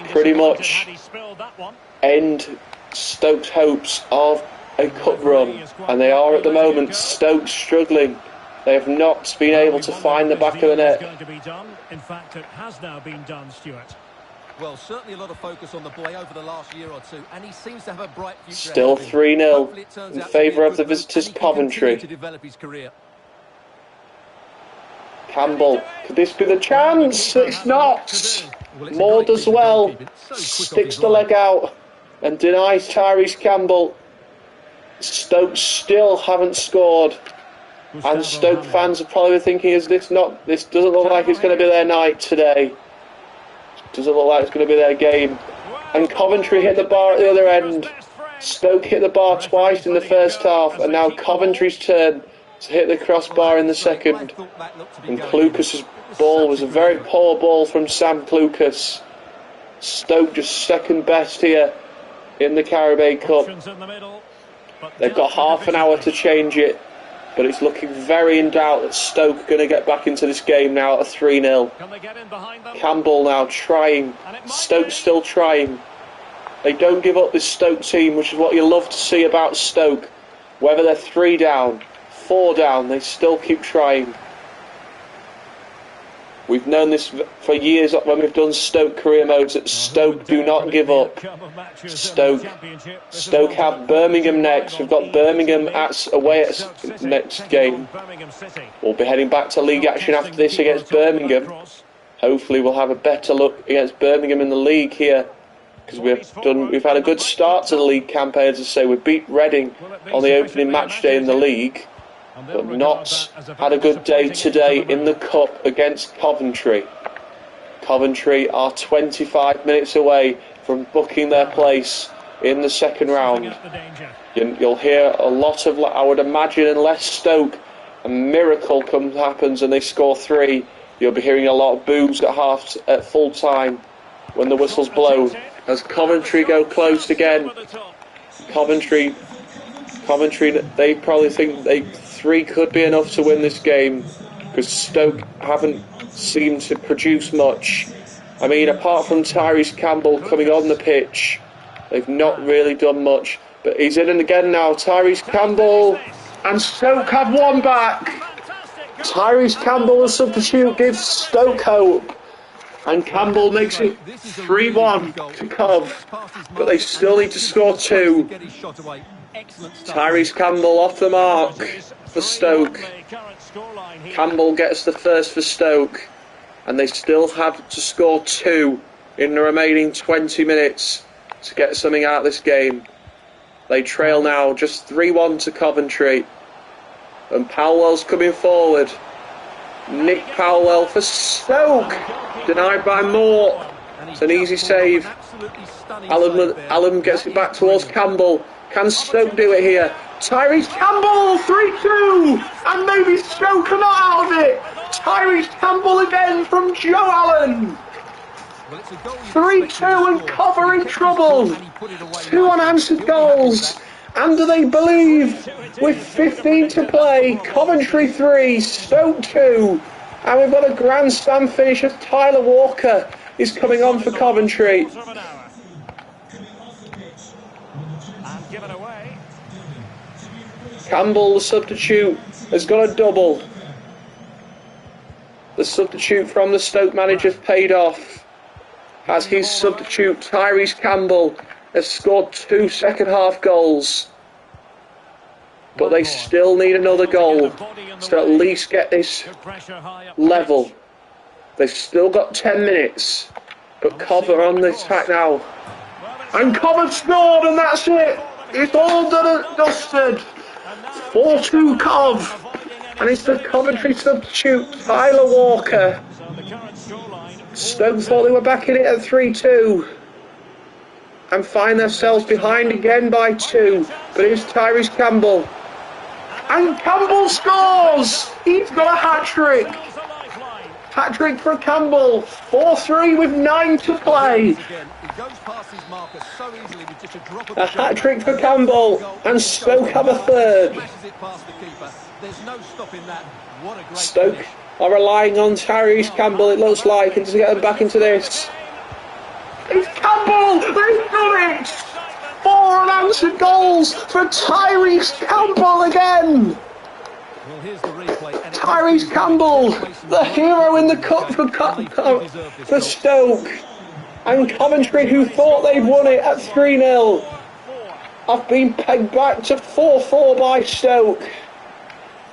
pretty much end Stoke's hopes of a cup run, and they are at the moment. Stoke struggling. They have not been able to find the back of the net. Going to be done. In fact, it has now been done, Stuart. Well, certainly a lot of focus on the boy over the last year or two, and he seems to have a bright future. Still 3-0 in favour of the visitors, Coventry. Campbell, could this be the chance? It's not. Moore does well, sticks the leg out and denies Tyrese Campbell. Stoke still haven't scored, and Stoke fans are probably thinking, this doesn't look like it's going to be their night today. Doesn't look like it's going to be their game. And Coventry hit the bar at the other end. Stoke hit the bar twice in the first half, and now Coventry's turn to hit the crossbar in the second. And Clucas's ball was a very poor ball from Sam Clucas. Stoke just second best here in the Carabao Cup. They've got half an hour to change it, but it's looking very in doubt that Stoke are going to get back into this game now at a 3-0. Campbell now trying. Stoke still trying. They don't give up, this Stoke team, which is what you love to see about Stoke. Whether they're 3 down, 4 down, they still keep trying. We've known this for years when we've done Stoke career modes, that Stoke do not give up. Stoke have Birmingham next. We've got Birmingham away at next game. We'll be heading back to league action after this against Birmingham. Hopefully we'll have a better look against Birmingham in the league here, because we've had a good start to the league campaign. As I say, we beat Reading on the opening match day in the league, but not had a good day today in the Cup against Coventry. Coventry are 25 minutes away from booking their place in the second round. You'll hear a lot of, I would imagine, unless Stoke, a miracle happens and they score 3, you'll be hearing a lot of boos at full time when the whistles blow. As Coventry go close again. Coventry, they probably think 3 could be enough to win this game, because Stoke haven't seemed to produce much. I mean, apart from Tyrese Campbell coming on the pitch, they've not really done much. But he's in again now, Tyrese Campbell, and Stoke have one back. Tyrese Campbell, the substitute, gives Stoke hope. And Campbell makes it 3-1 to Cov, but they still need to score 2. Tyrese Campbell off the mark for Stoke. Campbell gets the first for Stoke, and they still have to score 2 in the remaining 20 minutes to get something out of this game. They trail now just 3-1 to Coventry, and Powell's coming forward. Nick Powell for Stoke, denied by Moore. It's an easy save. Allen gets it back towards Campbell. Can Stoke do it here? Tyrese Campbell, 3-2, and maybe Stoke are not out of it. Tyrese Campbell again from Joe Allen. 3-2 and Cover in trouble. 2 unanswered goals. And do they believe? With 15 to play, Coventry 3, Stoke 2. And we've got a grandstand finish as Tyler Walker is coming on for Coventry. Campbell, the substitute, has got a double. The substitute from the Stoke manager's paid off, as his substitute, Tyrese Campbell, has scored 2 second half goals. But they still need another goal to at least get this level. They've still got 10 minutes, but Cover on the attack now. And Cover scored, and that's it. It's all done and dusted. 4-2 Cov, and it's the Coventry substitute, Tyler Walker. Stoke thought they were back in it at 3-2 and find themselves behind again by 2, but it's Tyrese Campbell. And Campbell scores! He's got a hat-trick! Hat-trick for Campbell, 4-3 with 9 to play. A hat-trick for Campbell, and Stoke have a third. Stoke are relying on Tyrese Campbell, it looks like, and to get them back into this. It's Campbell! They've done it! 4 unanswered goals for Tyrese Campbell again! Tyrese Campbell, the hero in the cup for Stoke. And Coventry, who thought they'd won it at 3-0, have been pegged back to 4-4 by Stoke.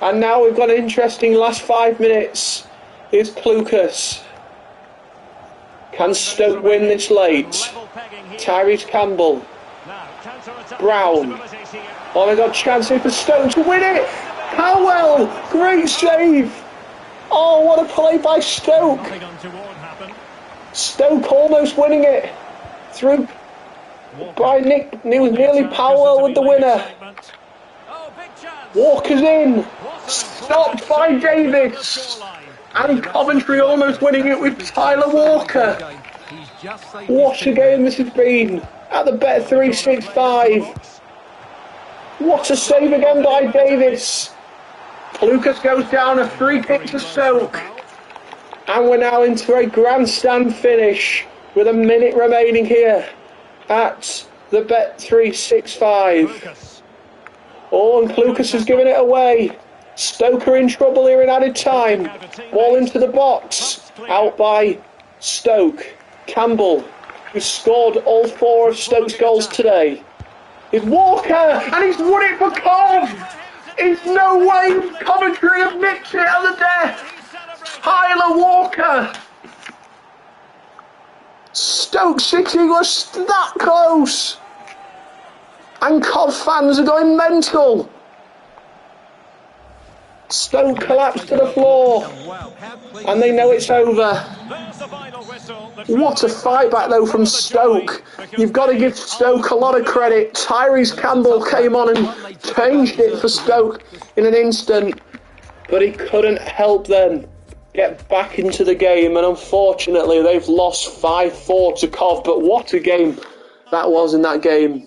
And now we've got an interesting last 5 minutes. Here's Clucas. Can Stoke win this late? Tyrese Campbell. Brown. Oh my God, chance here for Stoke to win it. Howell, great save. Oh, what a play by Stoke. Stoke almost winning it through by Nick. It was nearly Powell with the winner. Oh, big chance. Walker's in. Stopped by Davis. And Coventry almost winning it with Tyler Walker. What a game this has been at the Bet365. What a save again by Davis. Lucas goes down, a free kick to Stoke. And we're now into a grandstand finish with a minute remaining here at the Bet365. Oh, and Lucas has given it away. Stoke are in trouble here in added time. Ball into the box. Out by Stoke. Campbell, who scored all 4 of Stoke's goals today. It's Walker, and he's won it for Cov. There's no way Coventry have nicked it at the death. Tyler Walker. Stoke City was that close. And Cov fans are going mental. Stoke collapsed to the floor. And they know it's over. What a fight back though from Stoke. You've got to give Stoke a lot of credit. Tyrese Campbell came on and changed it for Stoke in an instant. But he couldn't help them get back into the game. And unfortunately they've lost 5-4 to Cov. But what a game that was in that game.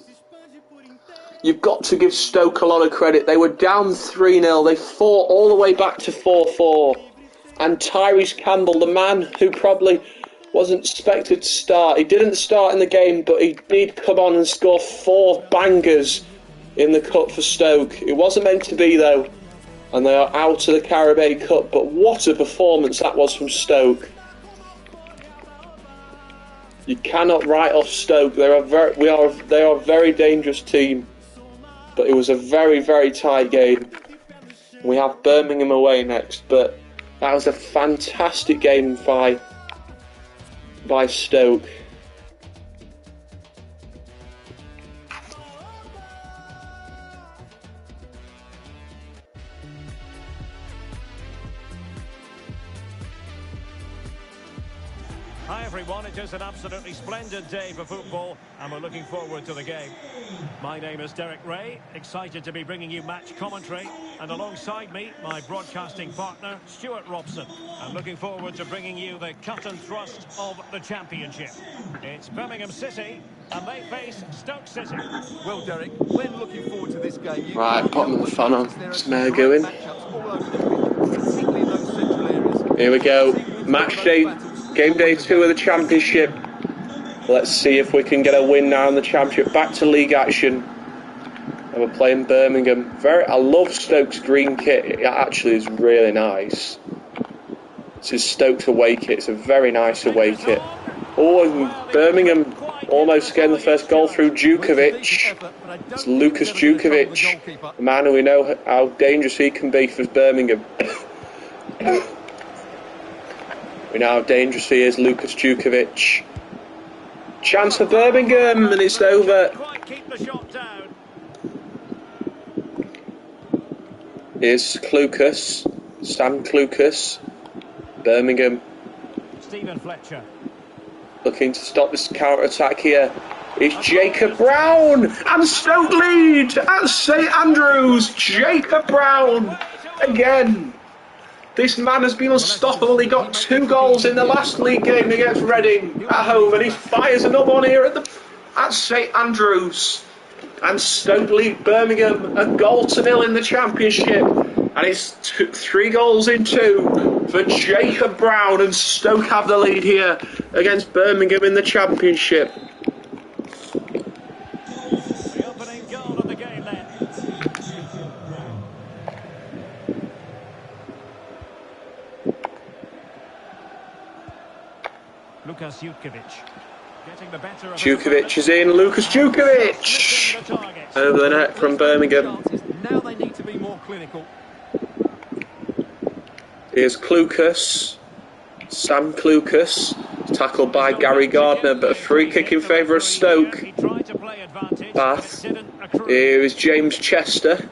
You've got to give Stoke a lot of credit. They were down 3-0. They fought all the way back to 4-4. And Tyrese Campbell, the man who probably wasn't expected to start. He didn't start in the game, but he did come on and score 4 bangers in the cup for Stoke. It wasn't meant to be, though. And they are out of the Carabao Cup. But what a performance that was from Stoke. You cannot write off Stoke. They are a very dangerous team. But it was a very, very tight game. We have Birmingham away next, but that was a fantastic game by Stoke. Hi everyone, it is an absolutely splendid day for football and we're looking forward to the game. My name is Derek Ray, excited to be bringing you match commentary, and alongside me, my broadcasting partner, Stuart Robson. I'm looking forward to bringing you the cut and thrust of the championship. It's Birmingham City and they face Stoke City. Well, Derek, when looking forward to this game... Right, bottom of the fun on. Snare going. Here we go. Match day. Game day 2 of the Championship. Let's see if we can get a win now in the Championship. Back to league action. And we're playing Birmingham. I love Stoke's green kit. It actually is really nice. This is Stoke's away kit. It's a very nice away kit. Oh, and Birmingham almost getting the first goal through Djukovic. It's Lucas Djukovic. The man who we know how dangerous he can be for Birmingham. We know how dangerous he is, Lucas Djukovic. Chance for Birmingham, and it's over. Here's Clucas, Sam Clucas, Birmingham. Stephen Fletcher. Looking to stop this counter-attack here. It's Jacob Brown, and Stoke lead at St Andrews. Jacob Brown, again. This man has been unstoppable. He got 2 goals in the last league game against Reading at home, and he fires another one here at St Andrews. And Stoke lead Birmingham 1-0 in the Championship, and it's 3 goals in 2 for Jacob Brown, and Stoke have the lead here against Birmingham in the Championship. The opening goal of the game then. Lucas Djukovic getting the better of Djukovic is in. Lucas Djukovic over the net from Birmingham. Now they need to be more clinical. Here's Clucas, Sam Clucas, tackled by Gary Gardner, but a free kick in favour of Stoke. Bath. Here is James Chester,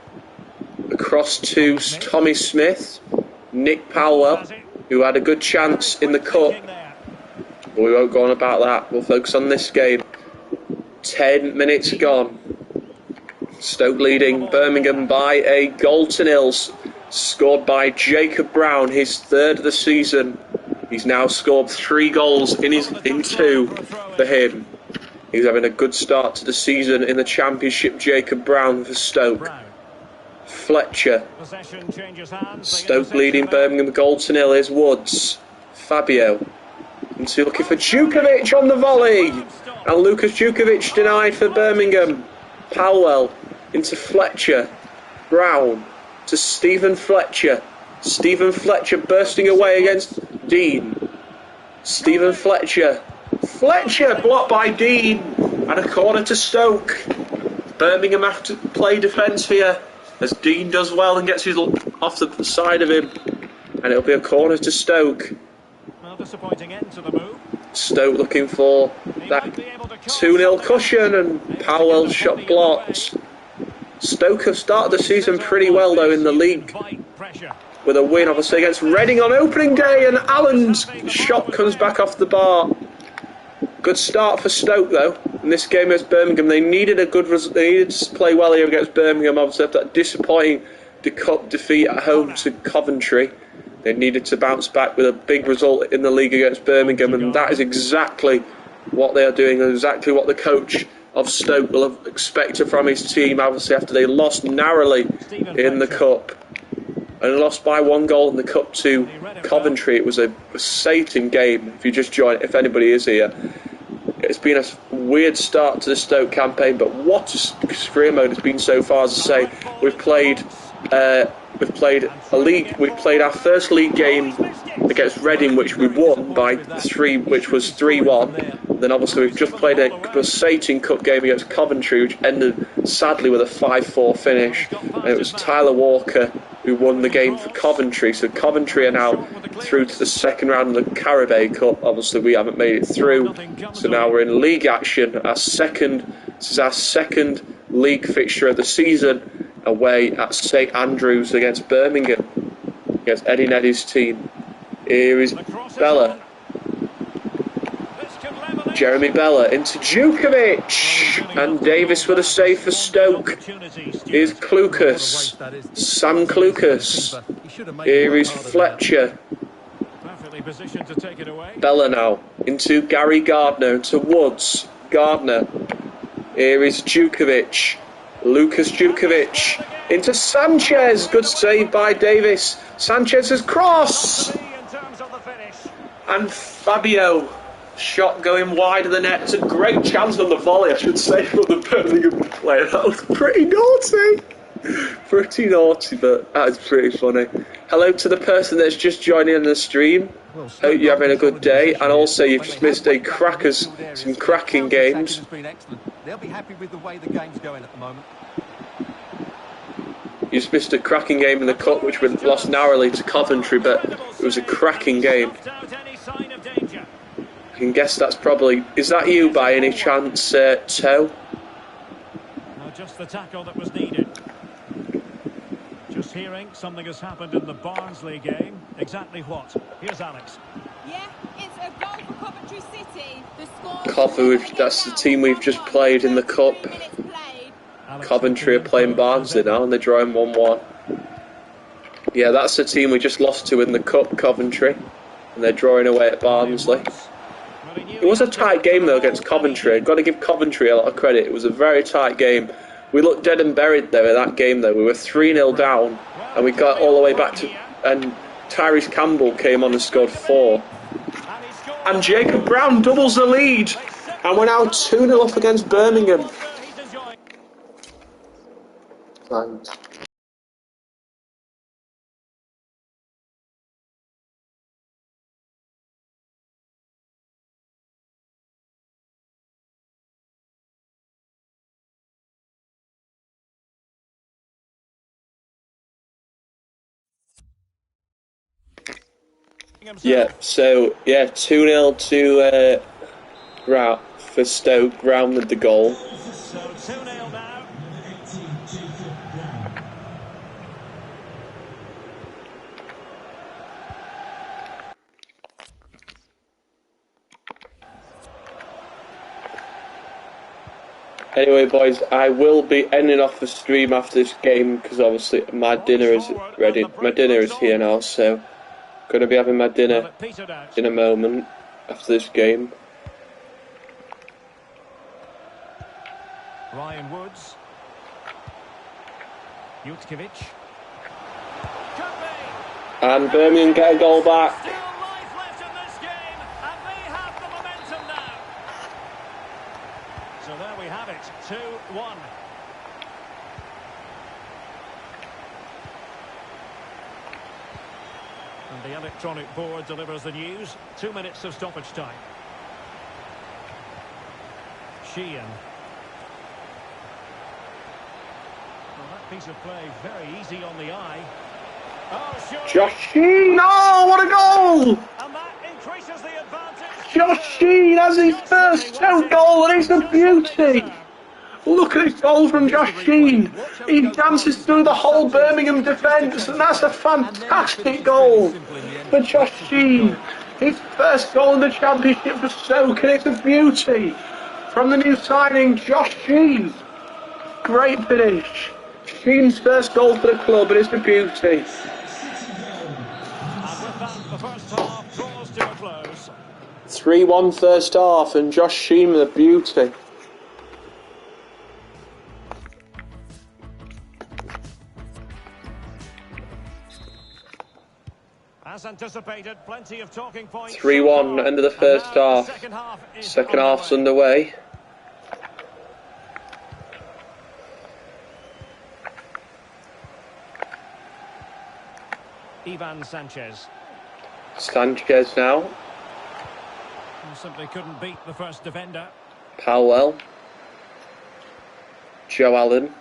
across to Tommy Smith, Nick Powell, who had a good chance in the cup. But we won't go on about that. We'll focus on this game. 10 minutes gone. Stoke leading Birmingham by a goal to nil. Scored by Jacob Brown, his third of the season. He's now scored 3 goals in 2 for him. He's having a good start to the season in the Championship, Jacob Brown for Stoke. Fletcher. Stoke leading Birmingham goal to nil. Is Woods. Fabio. Into looking for Djukovic on the volley. And Lucas Djukovic denied for Birmingham. Powell into Fletcher. Brown to Stephen Fletcher. Stephen Fletcher bursting away against Dean. Stephen Fletcher. Fletcher blocked by Dean. And a corner to Stoke. Birmingham have to play defence here, as Dean does well and gets his off the side of him. And it'll be a corner to Stoke. Well, disappointing end to the move. Stoke looking for that 2-0 cushion, and Powell's shot blocked. Stoke have started the season pretty well though in the league, with a win obviously against Reading on opening day, and Allen's shot comes back off the bar. Good start for Stoke though in this game against Birmingham. They needed a good result. They needed to play well here against Birmingham. Obviously after that disappointing cup defeat at home to Coventry, they needed to bounce back with a big result in the league against Birmingham, and that is exactly what they are doing, and exactly what the coach of Stoke will have expected from his team. Obviously after they lost narrowly in the cup and lost by 1 goal in the cup to Coventry. It was a exciting game. If you just join, if anybody is here, it's been a weird start to the Stoke campaign, but what a career mode it's been so far. As I say, we've played a league. We've played our first league game against Reading, which we won by 3, which was 3-1. Then obviously we've just played a exciting cup game against Coventry, which ended sadly with a 5-4 finish. And it was Tyler Walker who won the game for Coventry. So Coventry are now through to the second round of the Carabao Cup. Obviously we haven't made it through, so now we're in league action. This is our second league fixture of the season, away at St Andrews against Birmingham, against Eddie Neddy's team. Here is Bella. Jeremy Bella into Djukovic, and Davis with a save for Stoke. Here's Klukas, Sam Klukas. Here is Fletcher. Bella now into Gary Gardner, into Woods. Gardner. Here is Djukovic, Lucas Djukovic into Sanchez. Good save by Davis. Sanchez's cross, and Fabio. Shot going wide of the net. It's a great chance on the volley, I should say, from the Birmingham player. That was pretty naughty. Pretty naughty, but that is pretty funny. Hello to the person that's just joining in the stream. Hope you're having a good day. And also, you've just missed some cracking games. They'll be happy with the way the game's going at the moment. You just missed a cracking game in the cup, which we lost narrowly to Coventry, but it was a cracking game. I can guess that's probably... Is that you by any chance, Toe? No, just the tackle that was needed. Just hearing something has happened in the Barnsley game. Exactly what? Here's Alex. Yeah, it's a goal for Coventry City. The score... Coventry, that's the team we've just played in the cup. Coventry are playing Barnsley now, and they're drawing 1-1. Yeah, that's the team we just lost to in the cup, Coventry. And they're drawing away at Barnsley. It was a tight game though against Coventry. I've got to give Coventry a lot of credit. It was a very tight game. We looked dead and buried though in that game though. We were 3-0 down and we got all the way back to... And Tyrese Campbell came on and scored 4. And Jacob Brown doubles the lead. And we're now 2-0 up against Birmingham. Thanks. Yeah, so, 2-0 to for Stoke, Brown with the goal. So 2-0 now. Anyway, boys, I will be ending off the stream after this game because obviously my dinner is ready. My dinner is here now, so going to be having my dinner in a moment after this game. Ryan Woods. Jutkiewicz. And Birmingham get a goal back. Still life left in this game, and they have the momentum now. So there we have it, 2-1. And the electronic board delivers the news. 2 minutes of stoppage time. Sheehan. Well, that piece of play very easy on the eye. Oh, sure. Josh Sheen! Oh, what a goal! And that increases the advantage. Josh Sheen has his first Stoke goal, and it's a beauty! Look at this goal from Josh Sheen. He dances through the whole Birmingham defence, and that's a fantastic goal for Josh Sheen. His first goal in the Championship for Stoke, and it's a beauty from the new signing, Josh Sheen. Great finish. Sheen's first goal for the club, and it's a beauty. And with that, the first half draws to a close. 3-1 first half, and Josh Sheen with a beauty. As anticipated, plenty of talking points. 3-1, end of the first half. Second half's underway. Ivan Sanchez. Sanchez now. Simply couldn't beat the first defender. Powell. Joe Allen.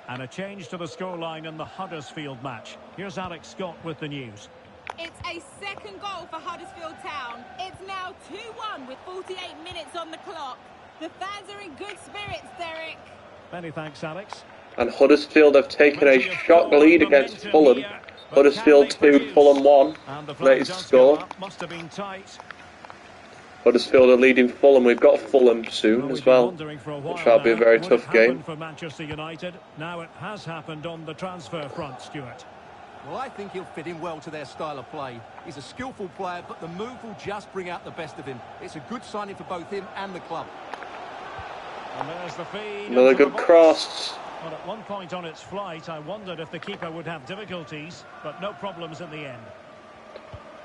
And a change to the scoreline in the Huddersfield match. Here's Alex Scott with the news. It's a second goal for Huddersfield Town. It's now 2-1 with 48 minutes on the clock. The fans are in good spirits, Derek. Many thanks, Alex. And Huddersfield have taken a shock lead against Fulham. Huddersfield 2, Fulham 1. Latest score. Must have been tight. Huddersfield are leading Fulham. We've got Fulham soon as well, which will be a very tough game. For Manchester United. Now it has happened on the transfer front, Stuart. Well, I think he'll fit in well to their style of play. He's a skillful player, but the move will just bring out the best of him. It's a good signing for both him and the club. And there's the feed. Another good cross. Well, at one point on its flight, I wondered if the keeper would have difficulties, but no problems in the end.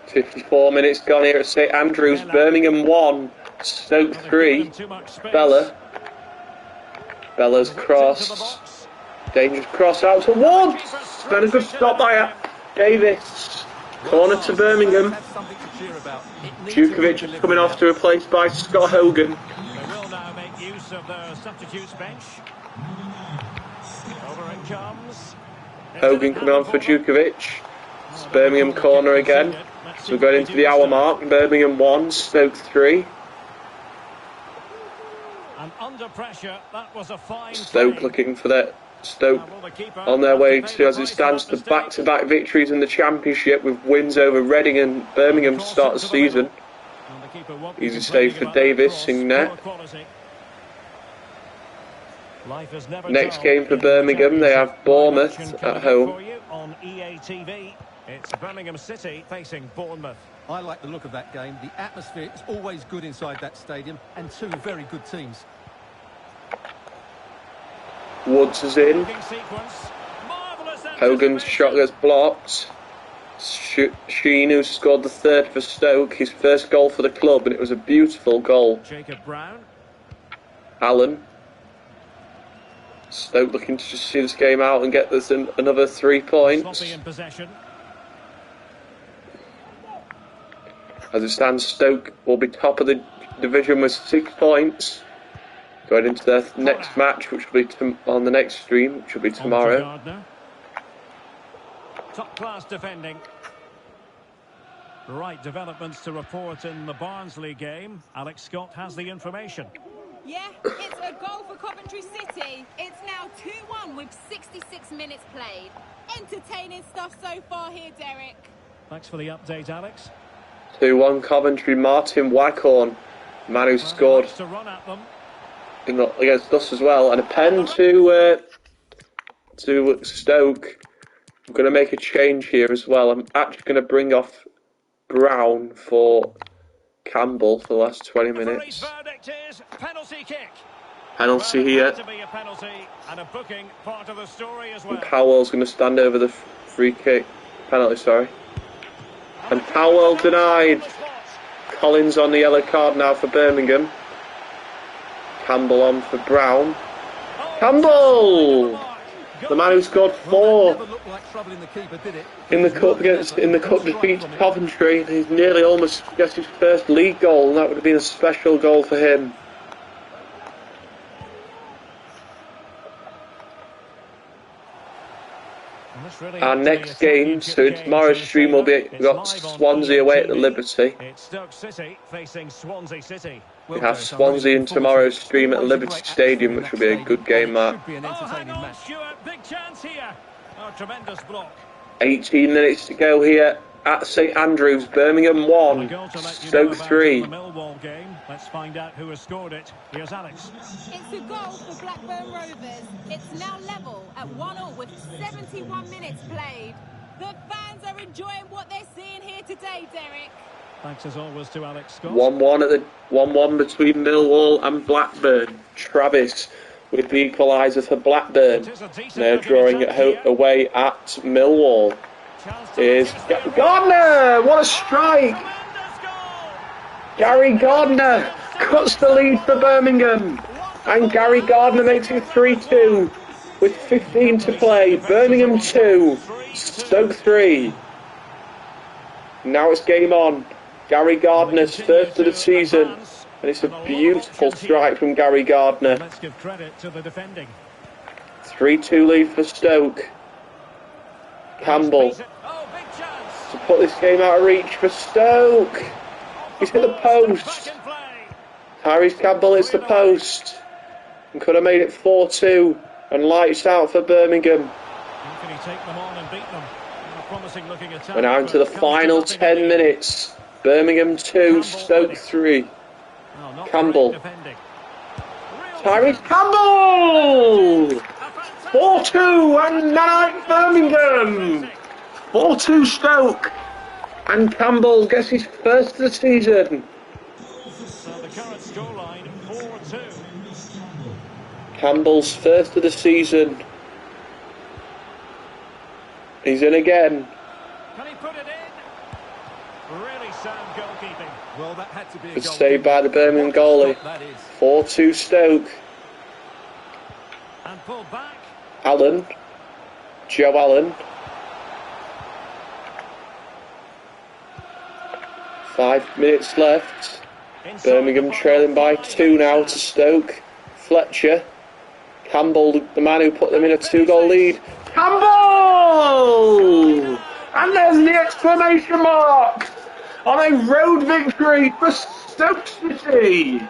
54 minutes gone here at St Andrews. Birmingham 1, Stoke 3. Bella. Bella's cross. Dangerous cross out to Woods. Then a good stop by Davis. Corner to Birmingham. Jutkiewicz is coming off to replace by Scott Hogan. They will now make use of their substitutes bench. Over it comes. Hogan coming on for Jutkiewicz. It's Birmingham corner again. So we're going into the hour mark. Birmingham 1, Stoke 3. And under pressure, that was a fine Stoke play. looking for that. Stoke on their way to, as it stands, to back-to-back victories in the Championship with wins over Reading and Birmingham to start the season. Easy save for Davis in net. Next game for Birmingham, they have Bournemouth at home. On EA TV, it's Birmingham City facing Bournemouth. I like the look of that game. The atmosphere is always good inside that stadium, and two very good teams. Woods is in. Hogan's shot gets blocked. Sheen, who scored the third for Stoke, his first goal for the club, and it was a beautiful goal. Jacob Brown. Allen. Stoke looking to just see this game out and get this in another 3 points. In possession. As it stands, Stoke will be top of the division with 6 points. Going into their next match, which will be on the next stream, which will be tomorrow. Top class defending. Right developments to report in the Barnsley game. Alex Scott has the information. Yeah, it's a goal for Coventry City. It's now 2-1 with 66 minutes played. Entertaining stuff so far here, Derek. Thanks for the update, Alex. 2-1 Coventry. Martin Waghorn, man who scored To run at them. against us as well, and a pen to Stoke. I'm going to make a change here as well. I'm actually going to bring off Brown for Campbell for the last 20 minutes. Verdict is penalty kick. Penalty here. To be a penalty and a booking part of the story as well. And Powell's going to stand over the free kick. Penalty, sorry. And Powell denied. Collins on the yellow card now for Birmingham. Campbell on for Brown. Campbell! The man who scored 4 in the cup defeat to Coventry. He's nearly almost gets his first league goal, and that would have been a special goal for him. Our next game, so tomorrow's stream will be, we've got Swansea away at the Liberty. It's Stoke City facing Swansea City. We have Swansea in tomorrow's stream at Liberty Stadium, which will be a good game, Matt. Hang on, Stuart, big chance here. Oh, tremendous block. 18 minutes to go here at St Andrews. Birmingham 1, Stoke 3. Millwall game. Let's find out who has scored it. Here's Alex. It's a goal for Blackburn Rovers. It's now level at 1-1 with 71 minutes played. The fans are enjoying what they're seeing here today, Derek. Thanks as always to Alex Scott. 1-1 at the 1-1 between Millwall and Blackburn. Travis with the equaliser for Blackburn. They're drawing it away at Millwall. Is Gardner! What a strike! Gary Gardner cuts the lead for Birmingham, and Gary Gardner makes it 3-2 with 15 to play. Birmingham 2, Stoke 3. Now it's game on. Gary Gardner's first of the season, and it's a beautiful strike from Gary Gardner. Let's give credit to the defending. 3-2 lead for Stoke. Campbell to put this game out of reach for Stoke. He's hit the post. Tyrese Campbell hits the post and could have made it 4-2 and lights out for Birmingham. Can he take them on and beat them? Promising looking attack. We're now into the final 10 minutes. Birmingham 2, Stoke 3. Campbell. Tyrese Campbell! 4-2 and night Birmingham. 4-2 Stoke. And Campbell gets his first of the season. So the current scoreline 4-2. Campbell's first of the season. He's in again. Can he put it in? Really sound goalkeeping. Well, that had to be a It's goal. saved by the Birmingham goalie. 4-2 Stoke. And pulled back. Allen. Joe Allen. 5 minutes left. Birmingham trailing by 2 now to Stoke. Fletcher. Campbell, the man who put them in a 2-goal lead. Campbell! And there's the exclamation mark on a road victory for Stoke City.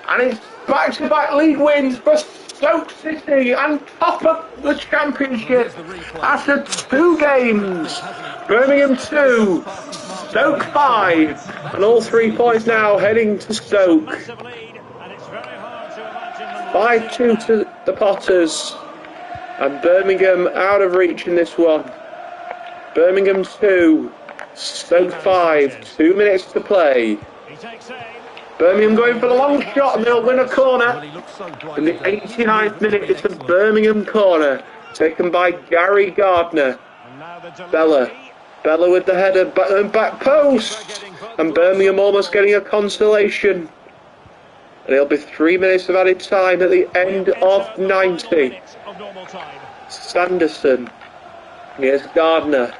And it's back-to-back league wins for Stoke City and top of the championship after 2 games. Birmingham 2, Stoke 5, and all 3 points now heading to Stoke. 5-2 to the Potters, and Birmingham out of reach in this one. Birmingham 2, Stoke 5, 2 minutes to play. Birmingham going for the long shot and they'll win a corner. In the 89th minute, it's a Birmingham corner taken by Gary Gardner. Bella with the header, back post, and Birmingham almost getting a consolation. And it'll be 3 minutes of added time at the end of 90. Sanderson. Here's Gardner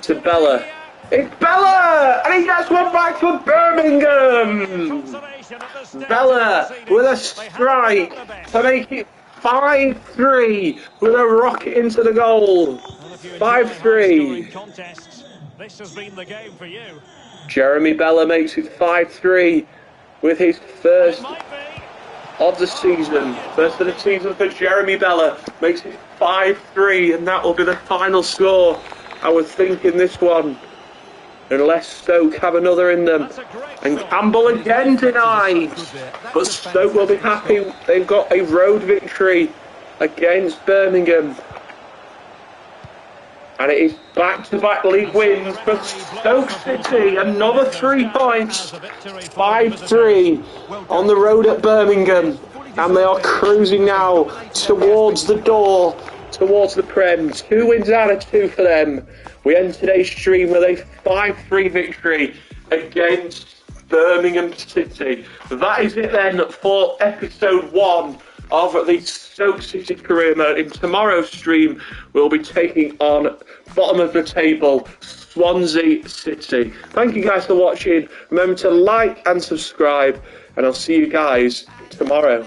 to Bella. It's Bella! And he gets one back for Birmingham! Bella with a strike to make it 5-3 with a rocket into the goal. 5-3. This has been the game for you. Jeremy Bella makes it 5-3 with his first of the season. First of the season for Jeremy Bella. Makes it 5-3, and that will be the final score, I would think, in this one. unless Stoke have another in them. And Campbell again denied. But Stoke will be happy. They've got a road victory against Birmingham. And it is back-to-back league wins for Stoke City. Another 3 points. 5-3 on the road at Birmingham. And they are cruising now towards the door, towards the Prem. 2 wins out of 2 for them. We end today's stream with a 5-3 victory against Birmingham City. That is it then for episode 1 of the Stoke City career mode. In tomorrow's stream, we'll be taking on bottom of the table Swansea City. Thank you guys for watching. Remember to like and subscribe, and I'll see you guys tomorrow.